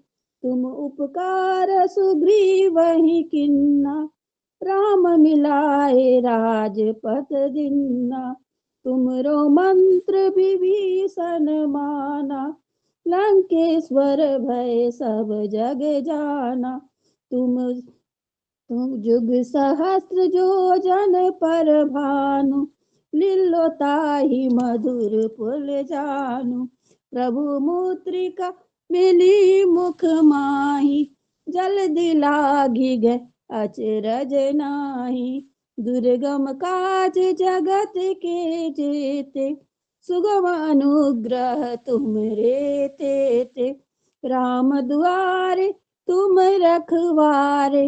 Speaker 5: तुम उपकार सुग्रीवहि किन्ना, राम मिलाए राजपथ दीन्ना। तुमरो मंत्र विभीषण माना, लंकेश्वर भय सब जग जाना। तुम जुग सहस्त्र जो जन पर भानु, लील्यो ताहि मधुर पुल जानु। प्रभु मुद्रिका मिली मुख माहि, जल्दी लागी गए अचरज नाही। दुर्गम काज जगत के जेते, सुगम अनुग्रह तुमरे तेते। राम दुआरे तुम रखवारे,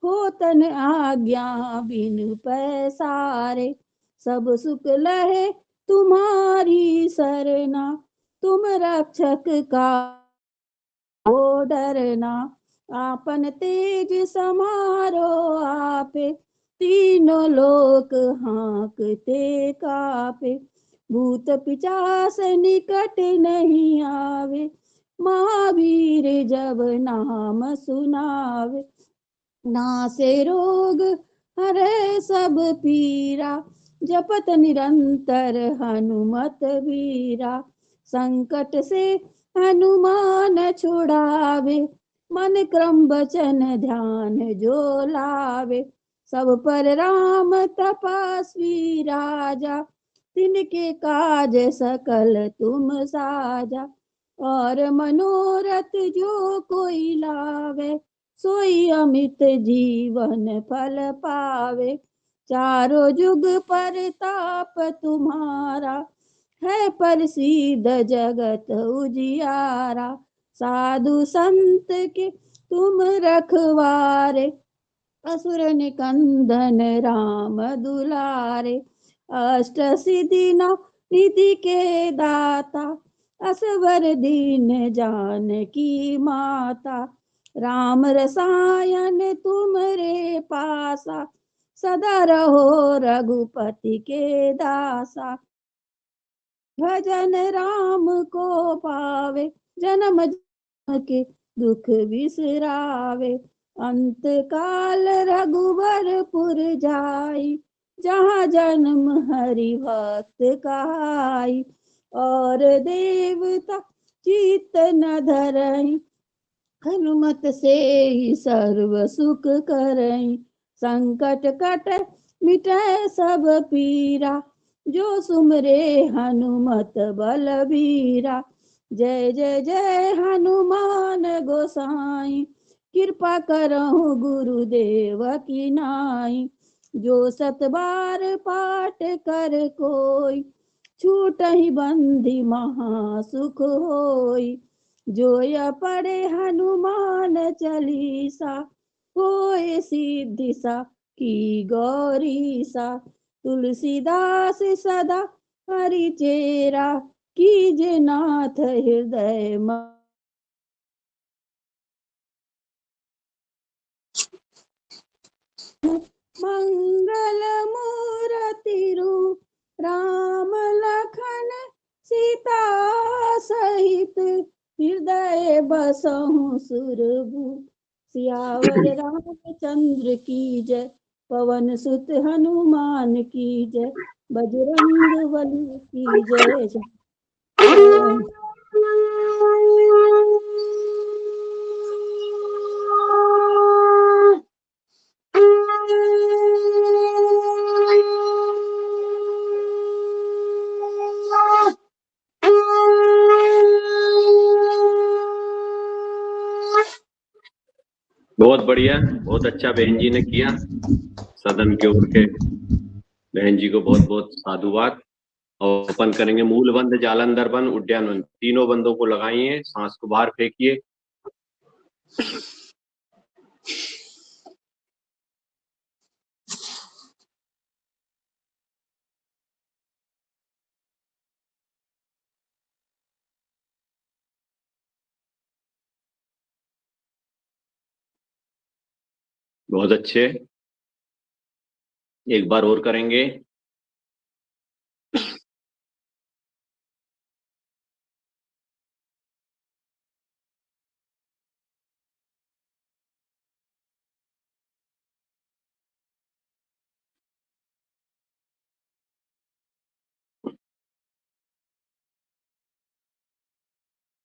Speaker 5: होतन आज्ञा बिनु पैसारे। सब सुख लहे तुम्हारी सरना, तुम रक्षक का हो डरना। आपन तेज समारो आपे, तीनों लोक हाँकते कापे। भूत पिशाच निकट नहीं आवे, महावीर जब नाम सुनावे। नासे रोग हरे सब पीरा, जपत निरंतर हनुमत वीरा। संकट से हनुमान छुड़ावे, मन क्रम वचन ध्यान जो लावे। सब पर राम तपस्वी राजा, तिनके काज सकल तुम साजा। और मनोरथ जो कोई लावे, सोई अमित जीवन फल पावे। चारों जुग परताप तुम्हारा, है प्रसिद्ध जगत उजियारा। साधु संत के तुम रखवारे, असुर निकंदन राम दुलारे। अष्ट सिद्धि नौ निधि के दाता, असवर दीन जानकी माता। राम रसायन तुमरे पासा, सदा रहो रघुपति के दासा। भजन राम को पावे, जन्म जन्म के दुख बिसरावे। अंत काल रघुवरपुर जाई, जहाँ जन्म हरि भक्त कहाई। और देवता चित्त न धरई, हनुमत से ही सर्व सुख करई। संकट कट मिटै सब पीरा, जो सुमरे हनुमत बलबीरा। जय जय जय हनुमान गोसाई, कृपा करहु गुरुदेव की नाई। जो सत बार पाठ कर कोई, छूटहि बंधि महासुख होई। जो यह पढ़े हनुमान चालीसा, होए सिद्धि सा की गौरी सा। तुलसीदास सदा हरि चेरा कीजे नाथ हृदय मंगल मूर्ति रूप राम लखन सीता सहित हृदय बसहु सुरभु सियावर रामचंद्र की जय पवन सुत हनुमान की जय बजरंग बली की जय जय।
Speaker 1: बहुत बढ़िया, बहुत अच्छा बहन जी ने किया। सदन के ओर के बहन जी को बहुत बहुत साधुवाद। और अपन करेंगे मूल बंद, जालंधर बंद, उद्यान बंद, तीनों बंदों को लगाइए, सांस को बाहर फेंकिए। बहुत अच्छे, एक बार और करेंगे।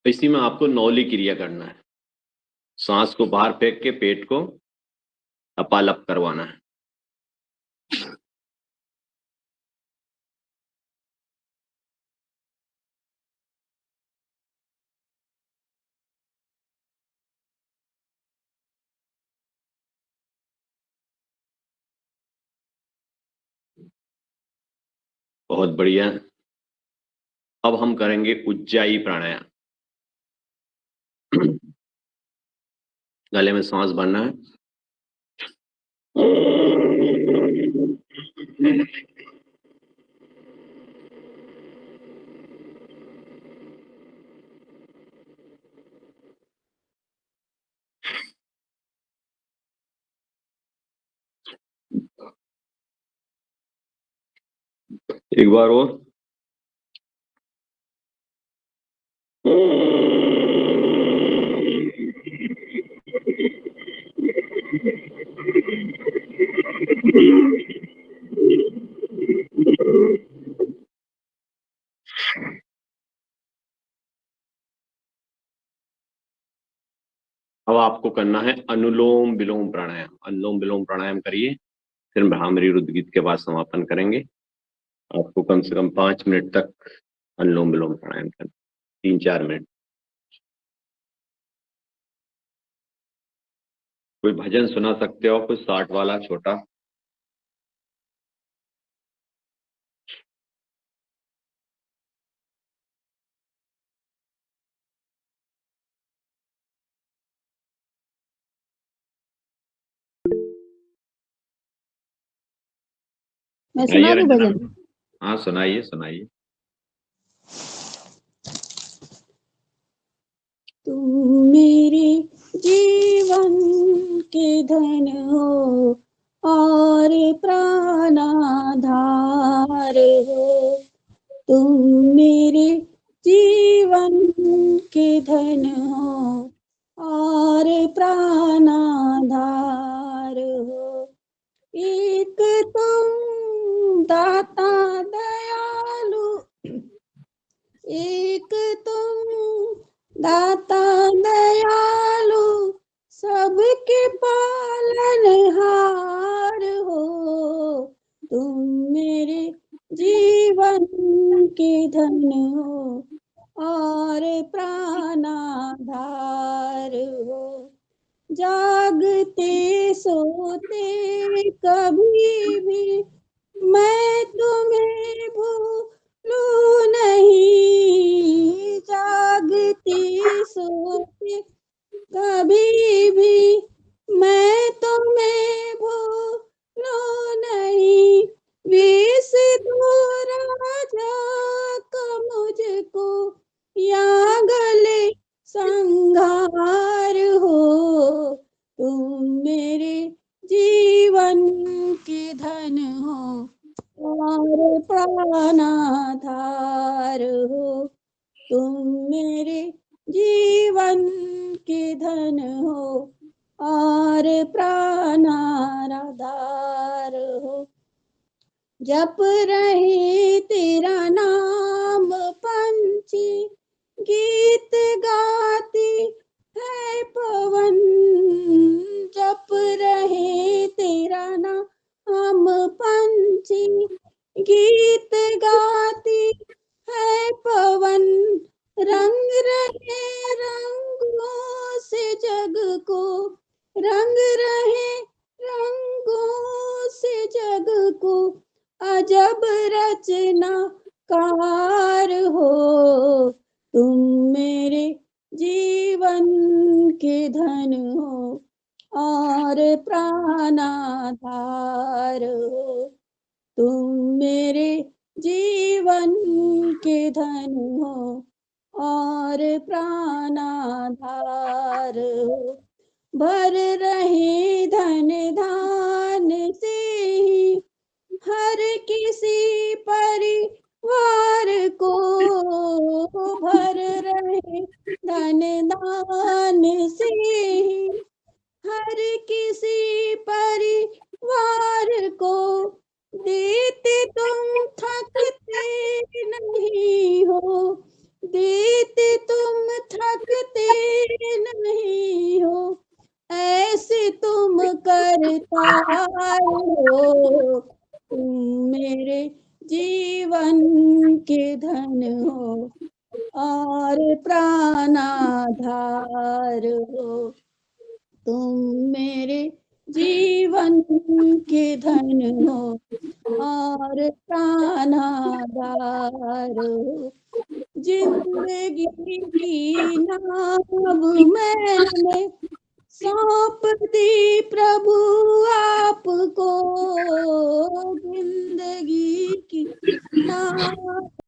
Speaker 1: इसी में आपको नौली क्रिया करना है। सांस को बाहर फेंक के पेट को अपालप करवाना है। बहुत बढ़िया। अब हम करेंगे उज्जाई प्राणायाम। गले में सांस भरना है। एक बार और। अब आपको करना है अनुलोम विलोम प्राणायाम। अनुलोम विलोम प्राणायाम करिए, फिर भ्रामरी रुद्र गीत के बाद समापन करेंगे। आपको कम से कम 5 मिनट तक अनुलोम विलोम प्राणायाम करना, 3-4 मिनट। कोई भजन सुना सकते हो, कोई 60 वाला छोटा।
Speaker 5: मैं सुना दूं भजन?
Speaker 1: हाँ सुनाइए सुनाइए।
Speaker 5: तुम मेरे जीवन के धन हो और प्राणाधार हो। तुम मेरे जीवन के धन हो और प्राणाधार हो। एक तुम दाता दयालु, एक तुम दाता दयालु, सबके पालनहार हो। तुम मेरे जीवन के धन हो और प्राणाधार हो। जागते सोते कभी भी मैं तुम्हें भूलू नहीं। जागते सोते कभी भी मैं तुम्हें भूलू नहीं। विष दूर या गले संघार हो, तुम मेरे जीवन के धन हो और प्राणाधार हो, तुम मेरे जीवन के धन हो और प्राणाधार हो। जप रहे तेरा नाम पंछी, गीत गाती है पवन। जप रहे तेरा नाम पंछी, गीत गाती है पवन। रंग रहे रंगों से जग को, रंग रहे रंगों से जग को, अजब रचनाकार हो, तुम मेरे जीवन के धन हो और प्राणाधार हो, तुम मेरे जीवन के धन हो और प्राणाधार हो। भर रहे धन धान से ही हर किसी परिवार को, भर रहे धन दान से ही हर किसी परिवार को, देते तुम थकते नहीं हो, देते तुम थकते नहीं हो, ऐसे तुम करतार हो, तुम मेरे जीवन के धन हो और प्राणाधार हो, तुम मेरे जीवन के धन हो और प्राणाधार हो। जिंदगी की नाव मैंने सौंप दी प्रभु आपको, जिंदगी की नाव